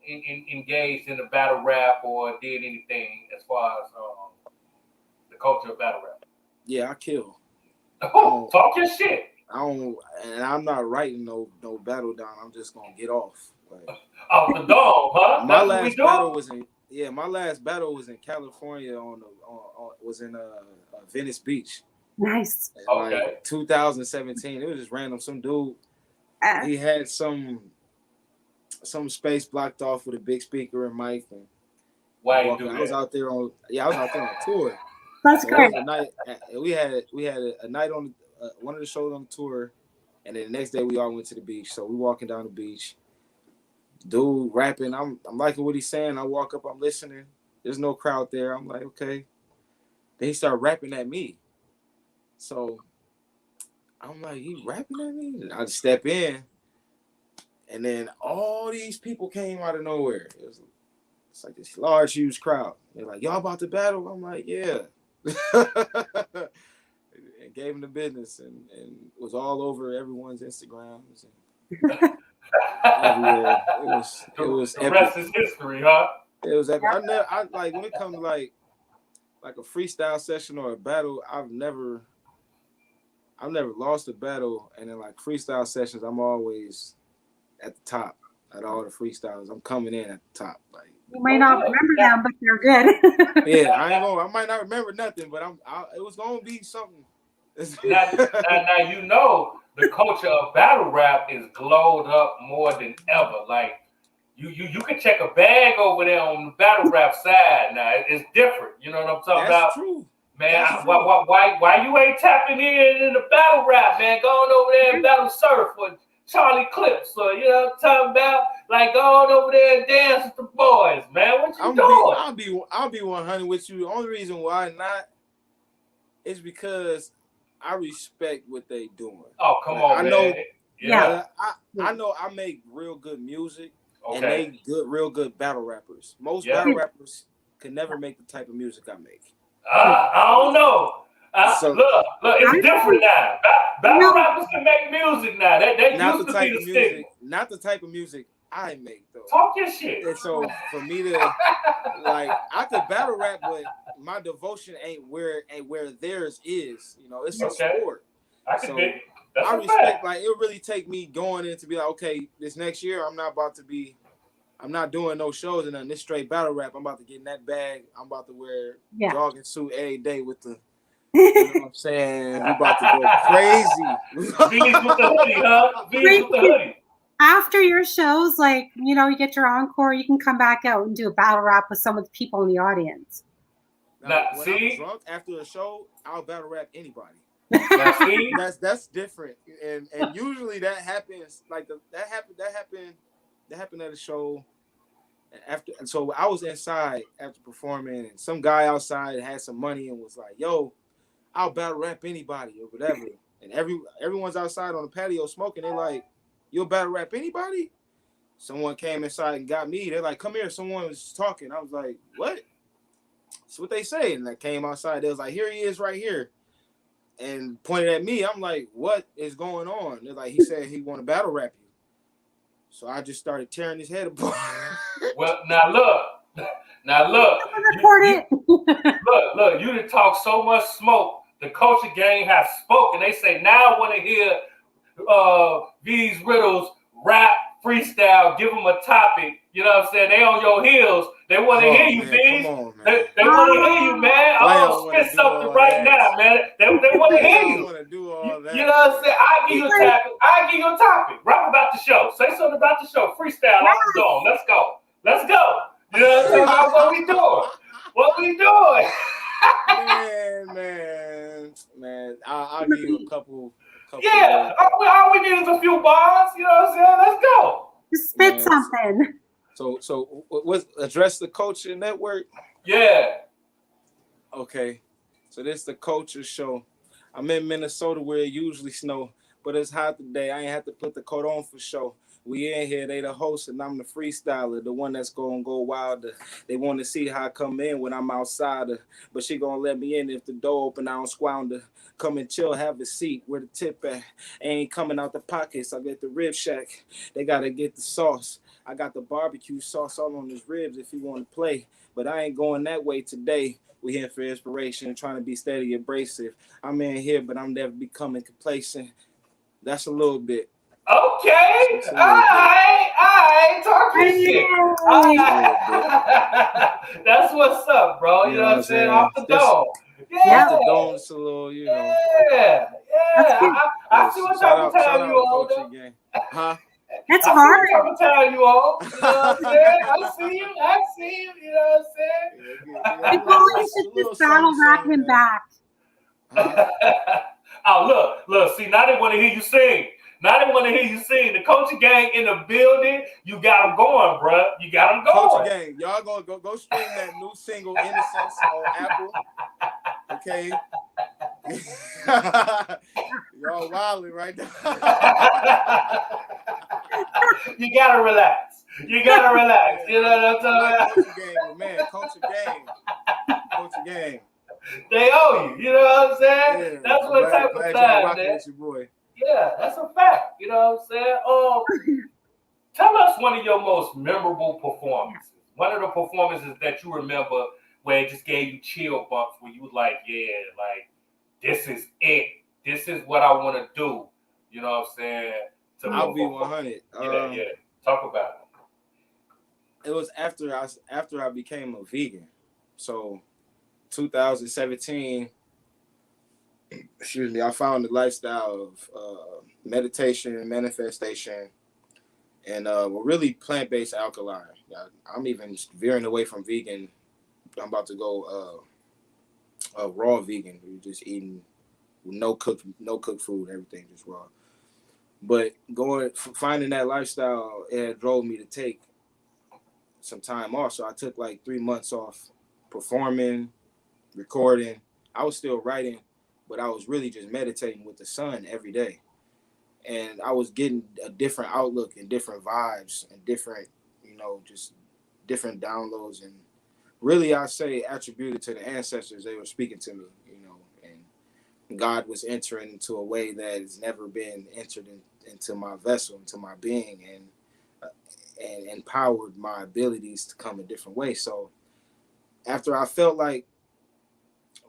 engaged in a battle rap or did anything as far as the culture of battle rap? Yeah, I kill. Oh, talk your shit. And I'm not writing no battle down. I'm just gonna get off. Like, off the dome, huh? My last battle was in California was in Venice Beach. Nice. Okay. Like 2017. It was just random. Some dude, he had some space blocked off with a big speaker and mic. And I was out there on tour. That's great. We had a night on one of the shows on the tour, and then the next day we all went to the beach. So we walking down the beach, dude rapping. I'm liking what he's saying. I walk up, I'm listening. There's no crowd there. I'm like, okay. Then he started rapping at me. So I'm like, he rapping at me? And I just step in, and then all these people came out of nowhere. It's like this large, huge crowd. They're like, y'all about to battle? I'm like, yeah. And gave him the business, and it was all over everyone's Instagrams and everywhere. It was the rest is history, huh? It was epic. I like when it comes to like a freestyle session or a battle, I've never lost a battle, and then like freestyle sessions, I'm always at the top at all the freestyles. I'm coming in at the top. Like you might not remember them, but they're good. Yeah, I might not remember nothing, but it was gonna be something. now you know the culture of battle rap is glowed up more than ever. Like you can check a bag over there on the battle rap side. Now it's different. You know what I'm talking about? That's true. Man, why you ain't tapping in the battle rap, man? Going over there and battle surf or Charlie Clips, or you know what I'm talking about? Like going over there and dance with the boys, man. What you doing? I'll be 100 with you. The only reason why not is because I respect what they doing. Oh, come on, man. I know I make real good music, and they real good battle rappers. Most battle rappers can never make the type of music I make. I don't know. Look, it's different now. Battle rappers can make music now. They used to be the stigma. Not the type of music I make, though. Talk your shit. And so for me to like, I could battle rap, but my devotion ain't where theirs is. You know, it's a sport. I respect. Like, it really take me going in to be like, okay, this next year I'm not about to be I'm not doing no shows and then this straight battle rap. I'm about to get in that bag. I'm about to wear jogging suit every day with the. You know what I'm saying? We about to go crazy. VEEZ with the hoodie, huh? VEEZ with the hoodie. After your shows, like, you know, you get your encore, you can come back out and do a battle rap with some of the people in the audience. Now, when I'm drunk after a show, I'll battle rap anybody. Now, see? That's different, and usually that happens like that happened at a show. After, and so I was inside after performing, and some guy outside had some money and was like, "Yo, I'll battle rap anybody or whatever." And everyone's outside on the patio smoking. They're like, "You'll battle rap anybody?" Someone came inside and got me. They're like, "Come here." Someone was talking. I was like, "What?" That's what they say. And I came outside. They was like, "Here he is right here." And pointed at me. I'm like, "What is going on?" They're like, "He said he want to battle rap you." So I just started tearing his head apart. Well, now look. Look, you done talk so much smoke. The culture gang has spoken. They say, now I want to hear VEEZ Riddles rap, freestyle, give them a topic. You know what I'm saying? They on your heels. They want to hear you, VEEZ. They want to hear you, man. I'm going to spit something right now, man. They want to hear you. You know what I'm saying? I give you a topic. Rap about the show. Say something about the show. Freestyle off the dome. Let's go. You know what I'm saying? What we doing? What we doing? man. I'll give you a couple. Yeah, all we need is a few bars. You know what I'm saying? Let's go. Just spit something. So what? Address the culture network. Yeah. Okay. So this is the culture show. I'm in Minnesota where it usually snow, but it's hot today. I ain't have to put the coat on for show. We in here, they the host, and I'm the freestyler, the one that's gonna go wilder. They want to see how I come in when I'm outside, but she gonna let me in if the door open. I don't squander. Come and chill, have a seat. Where the tip at? Ain't coming out the pockets. I get the rib shack. They gotta get the sauce. I got the barbecue sauce all on his ribs if you want to play, but I ain't going that way today. We here for inspiration, trying to be steady, abrasive. I'm in here, but I'm never becoming complacent. That's a little bit. Okay. All right. Talk your shit. That's what's up, bro. You know what I'm saying? Off the dome. Yeah. Off the dome, it's a little, you know. Yeah. I see what type of time you on. Huh? That's hard. I see what type of time you on. You know what I'm saying? I see you. You know what I'm saying? We probably should just battle rap him back. Oh, look. See, now they want to hear you sing. The culture gang in the building. You got them going, bro. You got them going. Culture gang, y'all go stream that new single "Innocence" on Apple. Okay. Y'all wilding right now. You gotta relax. You know what I'm talking about? Culture gang. They owe you. You know what I'm saying? Yeah, that's what type of time, man. Your boy. Yeah, that's a fact. You know what I'm saying? Tell us one of your most memorable performances. One of the performances that you remember where it just gave you chill bumps, where you was like, yeah, like, this is it. This is what I want to do. You know what I'm saying? I'll be 100. Yeah. Talk about it. It was after I became a vegan. So 2017, I found the lifestyle of meditation and manifestation, and we're really plant-based alkaline. I'm even veering away from vegan. I'm about to go raw vegan. We're just eating no cooked food, everything just raw. But finding that lifestyle, it drove me to take some time off. So I took like 3 months off performing, recording. I was still writing, but I was really just meditating with the sun every day. And I was getting a different outlook and different vibes and different, just different downloads. And really, I say attributed to the ancestors. They were speaking to me, and God was entering into a way that has never been entered into my vessel, into my being, and empowered my abilities to come a different way. So after I felt like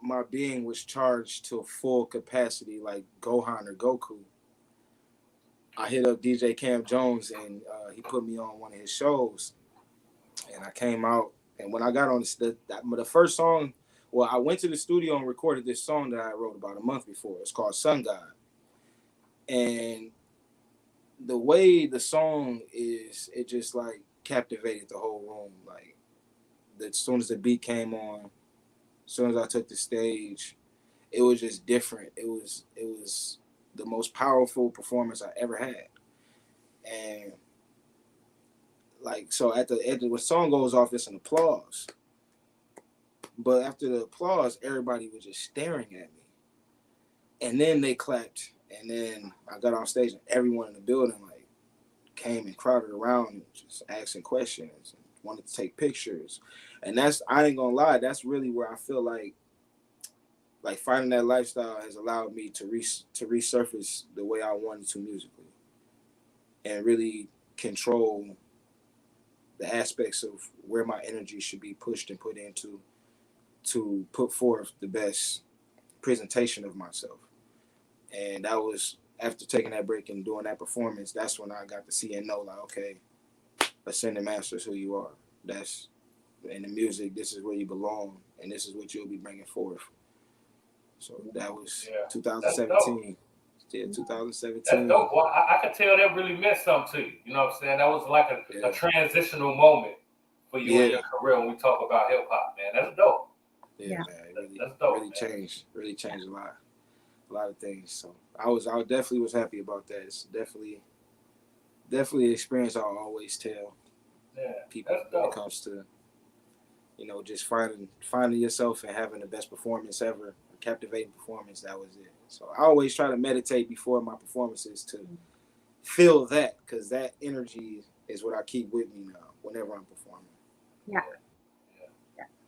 my being was charged to a full capacity, like Gohan or Goku, I hit up DJ Cam Jones, and he put me on one of his shows. And I came out, and when I got on the first song, well, I went to the studio and recorded this song that I wrote about a month before. It's called Sun God. And the way the song is, it just like captivated the whole room. Like, as soon as the beat came on, as soon as I took the stage, it was just different. It was the most powerful performance I ever had. And like, so at the end, when the song goes off, it's an applause. But after the applause, everybody was just staring at me. And then they clapped. And then I got on stage and everyone in the building like came and crowded around and just asking questions and wanted to take pictures. And that's, I ain't gonna lie, that's really where I feel like finding that lifestyle has allowed me to resurface the way I wanted to musically and really control the aspects of where my energy should be pushed and put into to put forth the best presentation of myself. And that was after taking that break and doing that performance, that's when I got to see and know, like, okay, Ascended Master is who you are. That's in the music, this is where you belong, and this is what you'll be bringing forth. So that was 2017. Yeah, 2017. That's dope. Well, I could tell that really meant something to you. You know what I'm saying? That was like a transitional moment for you in your career when we talk about hip hop, man. That's dope. Yeah, man. It really, that's dope. Really changed a lot of things. So I definitely was happy about that. It's definitely an experience I'll always tell people when it comes to, you know, just finding yourself and having the best performance ever, a captivating performance. That was it. So I always try to meditate before my performances to feel that, because that energy is what I keep with me now whenever I'm performing. Yeah,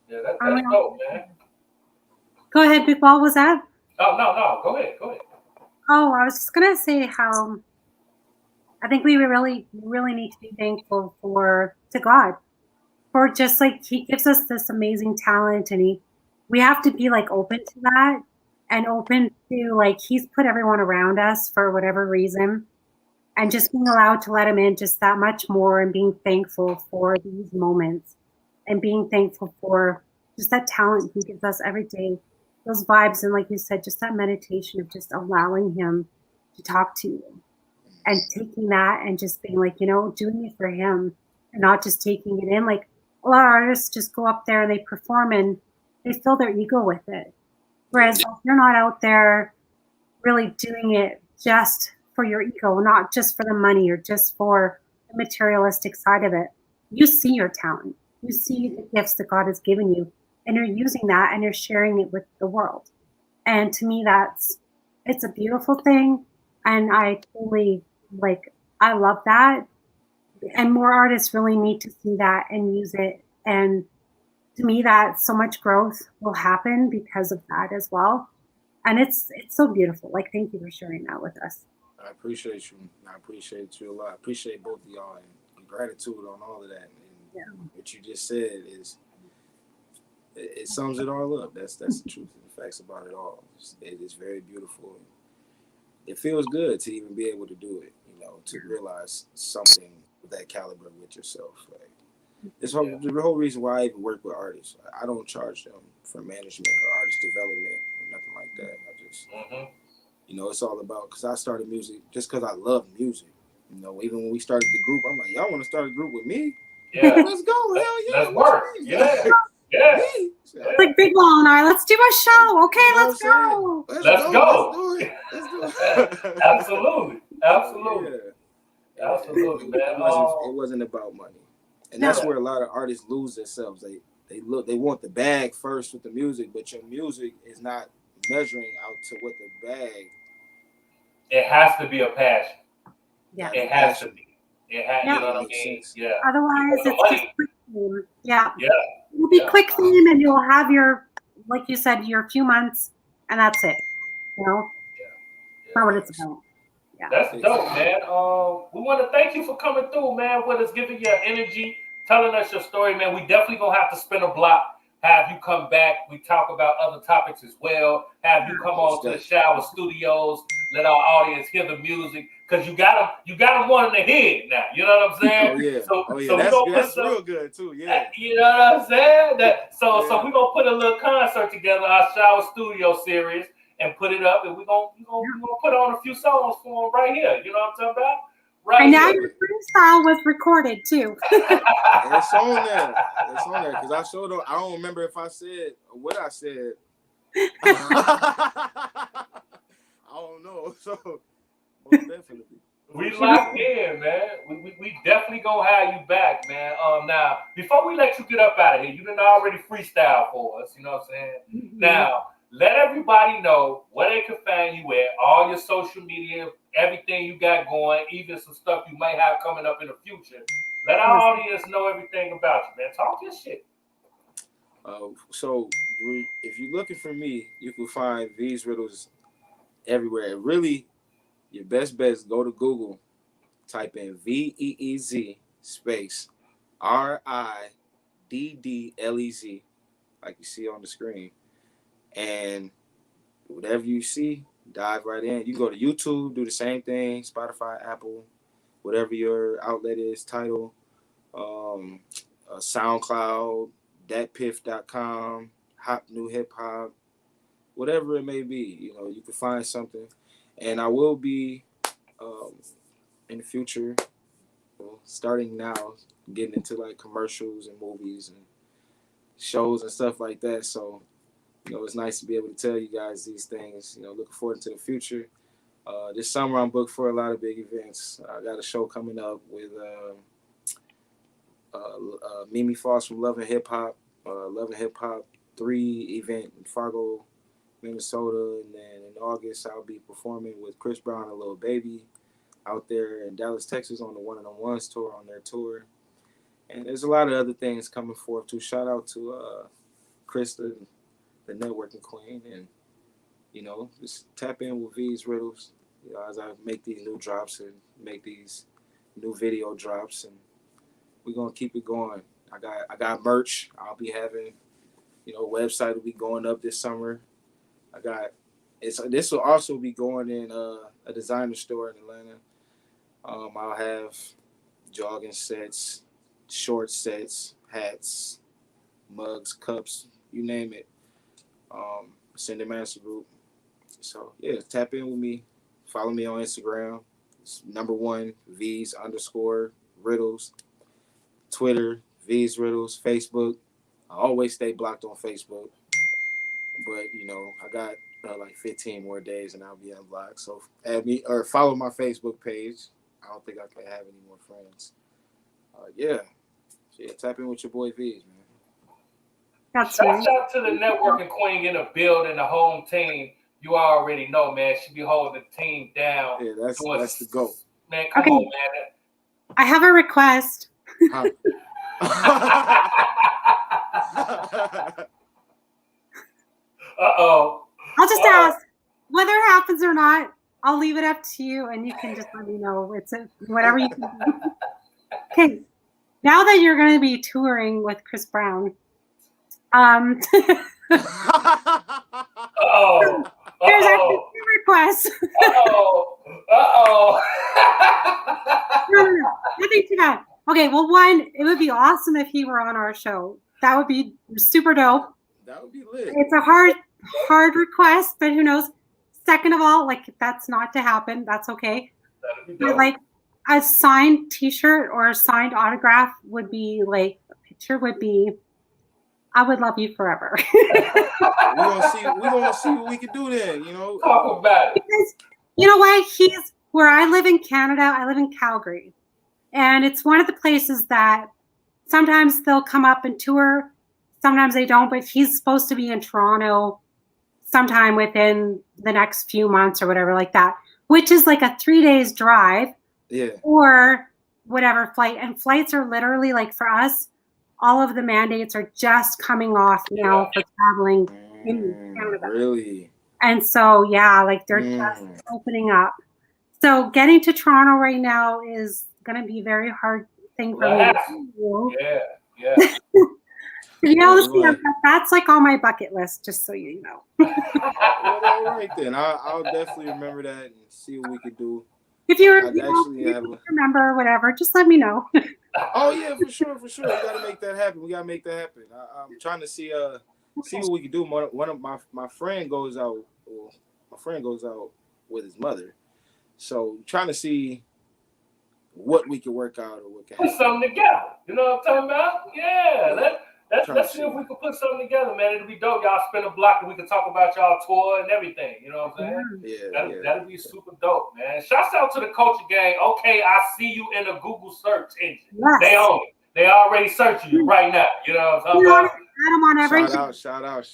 that's dope, man. Go ahead, Bigg. What was that? Oh, no. Go ahead. Oh, I was just gonna say how I think we really need to be thankful to God for just like He gives us this amazing talent, and we have to be like open to that and open to like He's put everyone around us for whatever reason, and just being allowed to let Him in just that much more, and being thankful for these moments, and being thankful for just that talent He gives us every day, those vibes, and like you said, just that meditation of just allowing Him to talk to you. And taking that and just being like, you know, doing it for Him and not just taking it in. Like a lot of artists just go up there and they perform and they fill their ego with it. Whereas if you're not out there really doing it just for your ego, not just for the money or just for the materialistic side of it, you see your talent. You see the gifts that God has given you, and you're using that and you're sharing it with the world. And to me, it's a beautiful thing. And I totally I love that. And more artists really need to see that and use it. And to me, that so much growth will happen because of that as well. And it's so beautiful. Like, thank you for sharing that with us. I appreciate you. I appreciate you a lot. I appreciate both of y'all and gratitude on all of that. And what you just said it sums it all up. That's the truth and the facts about it all. It is very beautiful. It feels good to even be able to do it, you know, to realize something of that caliber with yourself. Like, the whole reason why I even work with artists. I don't charge them for management or artist development or nothing like that. I just, you know, it's all about, because I started music just because I love music. You know, even when we started the group, I'm like, y'all want to start a group with me? Yeah. Let's go. Hell yeah. Let's work. Yeah. It's like Bigg Wall and I, let's do a show. Okay, you know let's go. Let's go. Let's do it. Absolutely. Yeah. Absolutely, man. It wasn't about money. And that's where a lot of artists lose themselves. They want the bag first with the music, but your music is not measuring out to what the bag. It has to be a passion. Yeah. It has to be. You know what I mean? Sense. Yeah. Otherwise, it's just quick fame. Yeah. It'll be quick fame, and you'll have your, like you said, your few months, and that's it. You know? That's not what it's about. Yeah. That's dope, man. We want to thank you for coming through, man, with us, giving your energy, telling us your story, man. We definitely gonna have to spin a block Have you come back. We talk about other topics as well. Have you come on to the Shower Studios. Let our audience hear the music. Because you got them wanting to hear it now. You know what I'm saying? Oh, yeah. So That's real good, too. Yeah. You know what I'm saying? So we're going to put a little concert together, our Shower Studio series, and put it up. And we're going to put on a few songs for them right here. You know what I'm talking about? Right. And now your freestyle was recorded too. It's on there. It's on there because I showed them. I don't remember if I said what I said. I don't know. So most definitely. We locked in, man. We definitely gonna have you back, man. Now before we let you get up out of here, you done already freestyle for us. You know what I'm saying? Mm-hmm. Now let everybody know where they can find you at, all your social media, everything you got going, even some stuff you might have coming up in the future. Let our audience know everything about you, man. Talk your shit. So if you're looking for me, you can find VEEZ Riddles everywhere. Really, your best bet is go to Google, type in VEEZ space RIDDLEZ, like you see on the screen. And whatever you see, dive right in. You go to YouTube, do the same thing, Spotify, Apple, whatever your outlet is, Tidal, SoundCloud, thatpiff.com, Hop New Hip Hop, whatever it may be. You know, you can find something. And I will be in the future, starting now, getting into like commercials and movies and shows and stuff like that. So, you know, it's nice to be able to tell you guys these things. You know, looking forward to the future. This summer, I'm booked for a lot of big events. I got a show coming up with Mimi Foss from Love and Hip Hop, 3 event in Fargo, Minnesota. And then in August, I'll be performing with Chris Brown and Lil Baby out there in Dallas, Texas on the One and Ones tour, on their tour. And there's a lot of other things coming forth too. Shout out to Chris, the networking queen, and you know, just tap in with VEEZ Riddles, you know, as I make these new drops and make these new video drops, and we're gonna keep it going. I got merch. I'll be having, you know, website will be going up this summer. This will also be going in a designer store in Atlanta. I'll have jogging sets, short sets, hats, mugs, cups, you name it. Cindy Master Group. So yeah, tap in with me. Follow me on Instagram. It's #1 VEEZ_Riddles. Twitter, VEEZ Riddles. Facebook. I always stay blocked on Facebook, but you know, I got like 15 more days and I'll be unblocked. So add me or follow my Facebook page. I don't think I can have any more friends. Yeah, tap in with your boy VEEZ, man. Shout out to the networking queen in the building, the home team. You already know, man. She be holding the team down. Yeah, that's the goal. Man, come on, man. I have a request. Uh-oh. I'll just ask, whether it happens or not, I'll leave it up to you, and you can just let me know. It's whatever you can do. Okay, now that you're going to be touring with Chris Brown, there's actually 2 requests. No, nothing too bad. Okay, well, one, it would be awesome if he were on our show. That would be super dope. That would be lit. It's a hard request, but who knows? Second of all, like, if that's not to happen, that's okay. But like a signed T-shirt or a signed autograph would be like, a picture would be, I would love you forever. We're gonna see what we can do then, you know. Talk about it. Because you know what? He's where I live in Canada. I live in Calgary, and it's one of the places that sometimes they'll come up and tour, sometimes they don't. But he's supposed to be in Toronto sometime within the next few months or whatever like that, which is like a 3 days drive. Yeah. Or whatever flight. And flights are literally like for us, all of the mandates are just coming off now for traveling in Canada. Really? And so, yeah, like they're just opening up. So getting to Toronto right now is going to be a very hard thing for me to do. Yeah. That's like on my bucket list, just so you know. Well, all right then. I'll definitely remember that and see what we could do. If you remember whatever, just let me know. Oh yeah, for sure. We gotta make that happen. I'm trying to see what we can do. One of my friend goes out. Well, my friend goes out with his mother, so trying to see what we can work out or what can put something together. You know what I'm talking about? Yeah. Let's see if we can put something together, man. It'll be dope. Y'all spin a block and we can talk about y'all tour and everything. You know what I'm saying? That'll be super dope, man. Shouts out to the Culture Gang. Okay, I see you in the Google search engine. Yes. They own it. They already searching you right now. You know what I'm talking about? On everything. Shout out. Let's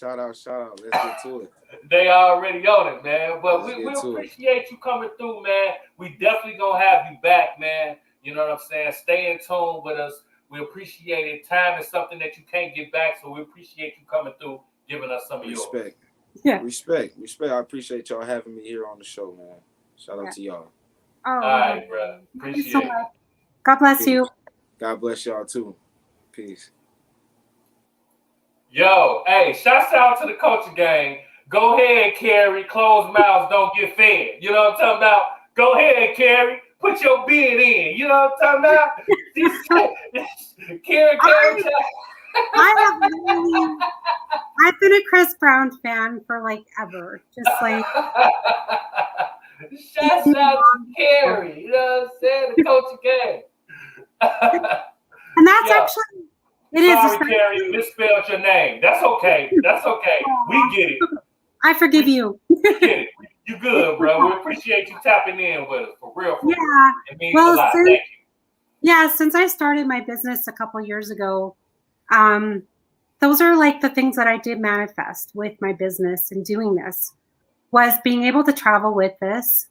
get to it. They already own it, man. But we appreciate you coming through, man. We definitely gonna have you back, man. You know what I'm saying? Stay in tune with us. We appreciate it. Time is something that you can't get back, so we appreciate you coming through, giving us some of yours. Respect. I appreciate y'all having me here on the show, man. Shout out to y'all. All right, bro. Appreciate it. God bless you. God bless y'all too. Peace. Yo, hey, shouts out to the Culture Gang. Go ahead, Cari. Closed mouths don't get fed. You know what I'm talking about? Go ahead, Cari. Put your bid in. You know what I'm talking about? Cari. I've been a Chris Brown fan for like ever. Just like shouts out to Cari. You know what I'm saying? The Culture Gang. And that's actually it is. Sorry, Cari, misspelled your name. That's okay. We get it. I forgive you. We get it. You good, bro. We appreciate you tapping in with us for real. Yeah. It means a lot. Thank you. Yeah, since I started my business a couple years ago, those are like the things that I did manifest with my business and doing this was being able to travel with this.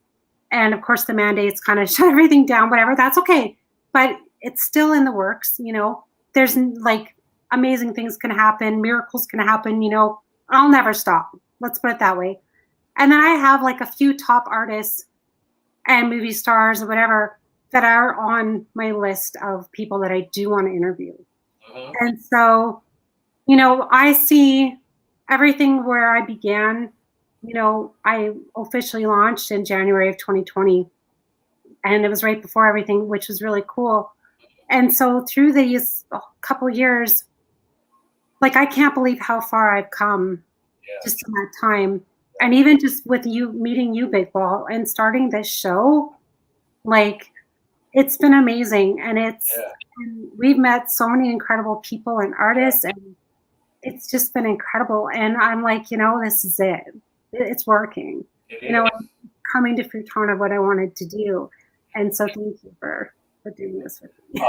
And of course the mandates kind of shut everything down, whatever, that's okay. But it's still in the works, you know, there's like amazing things can happen, miracles can happen, you know, I'll never stop. Let's put it that way. And then I have like a few top artists and movie stars or whatever that are on my list of people that I do want to interview. Uh-huh. And so, you know, I see everything where I began, you know, I officially launched in January of 2020. And it was right before everything, which was really cool. And so through these couple years, like I can't believe how far I've come just in that time. And even just with you, meeting you, Bigg Ball, and starting this show, like it's been amazing. And and we've met so many incredible people and artists, and it's just been incredible. And I'm like, you know, this is it. It's working. You know, I'm coming to fruition of what I wanted to do. And so thank you for doing this with me.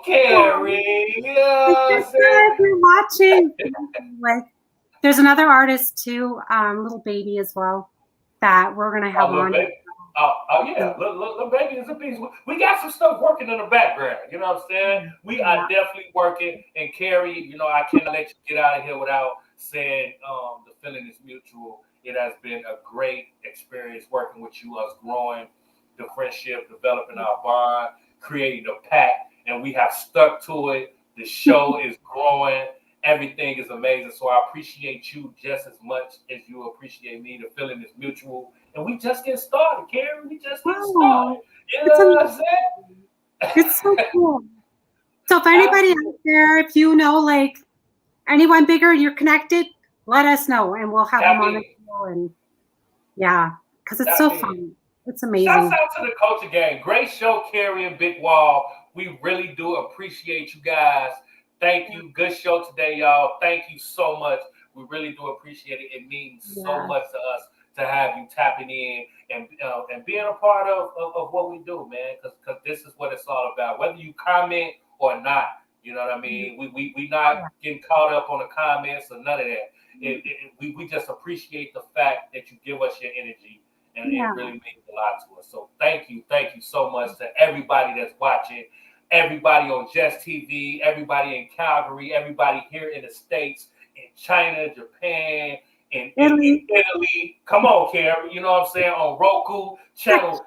Cari. If you're watching, like, there's another artist too, Little Baby as well, that we're gonna have on. Little Baby is a piece. We got some stuff working in the background. You know what I'm saying? We are definitely working. And Cari, you know, I can't let you get out of here without saying the feeling is mutual. It has been a great experience working with you, us growing the friendship, developing our bond, creating a pact, and we have stuck to it. The show is growing. Everything is amazing. So I appreciate you just as much as you appreciate me. The feeling is mutual. And we just get started, Cari. We just get started. You know what I'm saying? It's so cool. So if anybody out there, if you know like anyone bigger, you're connected, let us know and we'll have them on the show. And because it's so fun. It's amazing. Shouts out to the Culture Gang. Great show, Cari and Bigg Wall. We really do appreciate you guys. Thank you. Good show today, y'all. Thank you so much. We really do appreciate it. It means so much to us to have you tapping in and being a part of what we do, man. Because this is what it's all about. Whether you comment or not, you know what I mean? We not getting caught up on the comments or none of that. We just appreciate the fact that you give us your energy. And it really means a lot to us. So thank you so much to everybody that's watching, everybody on Just TV, everybody in Calgary, everybody here in the States, in China, Japan, in Italy. Come on, Cari. You know what I'm saying? On Roku, channel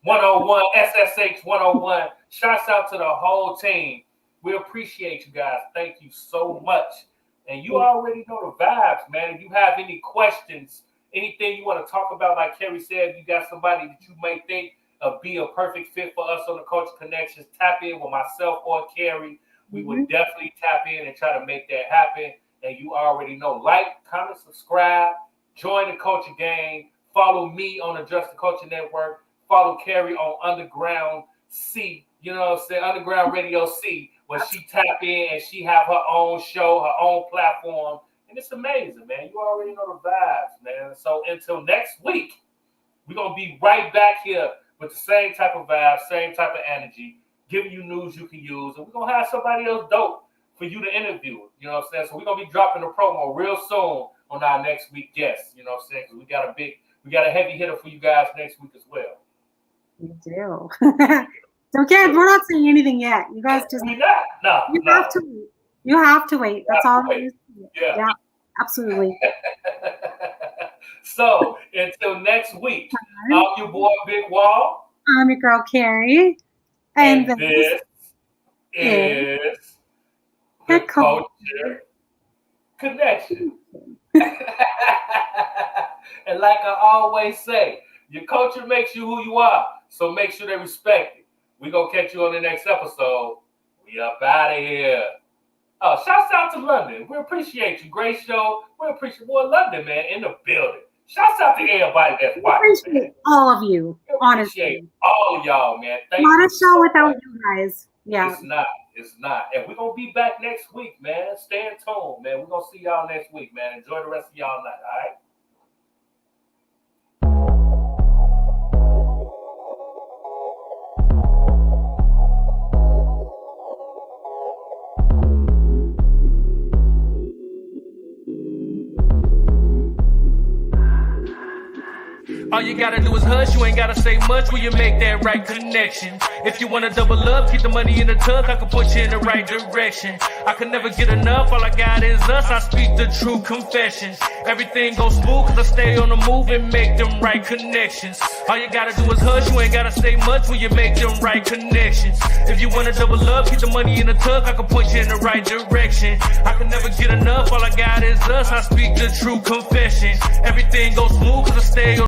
101, SSH 101. Shouts out to the whole team. We appreciate you guys. Thank you so much. And you already know the vibes, man. If you have any questions, anything you want to talk about, like Cari said, you got somebody that you may think be a perfect fit for us on the Culture Connections, tap in with myself or Cari. We would definitely tap in and try to make that happen. And you already know, like, comment, subscribe, join the Culture Gang, follow me on the Just the Culture Network, follow Cari on Underground C, you know what I'm saying, Underground Radio C, where she tap in and she have her own show, her own platform. And it's amazing, man. You already know the vibes, man. So until next week, we're going to be right back here with the same type of vibe, same type of energy, giving you news you can use. And we're going to have somebody else dope for you to interview. You know what I'm saying? So we're going to be dropping a promo real soon on our next week guest. You know what I'm saying? Because we got a heavy hitter for you guys next week as well. We do. So, kids, we're not saying anything yet. You guys just... We're not. No. Have to wait. You have to wait. That's all. Yeah, absolutely. So, until next week, I'm your boy, Big Wall. I'm your girl, Cari. And this is the Culture Connection. And like I always say, your culture makes you who you are. So make sure they respect it. We're going to catch you on the next episode. We up out of here. Oh, shouts out to London. We appreciate you. Great show. We appreciate London, man, in the building. Shouts out to everybody that's watching. Appreciate all of you, honestly. All of y'all, man. Thank not you. A show without you guys. Yeah. It's not. And we're going to be back next week, man. Stay in tune, man. We're going to see y'all next week, man. Enjoy the rest of y'all night, all right? All you gotta do is hush, you ain't gotta say much when you make that right connection. If you wanna double up, keep the money in the tuck, I can put you in the right direction. I can never get enough, all I got is us, I speak the true confessions. Everything goes smooth cause I stay on the move and make them right connections. All you gotta do is hush, you ain't gotta say much when you make them right connections. If you wanna double up, keep the money in the tuck, I can put you in the right direction. I can never get enough, all I got is us, I speak the true confession. Everything goes smooth cause I stay on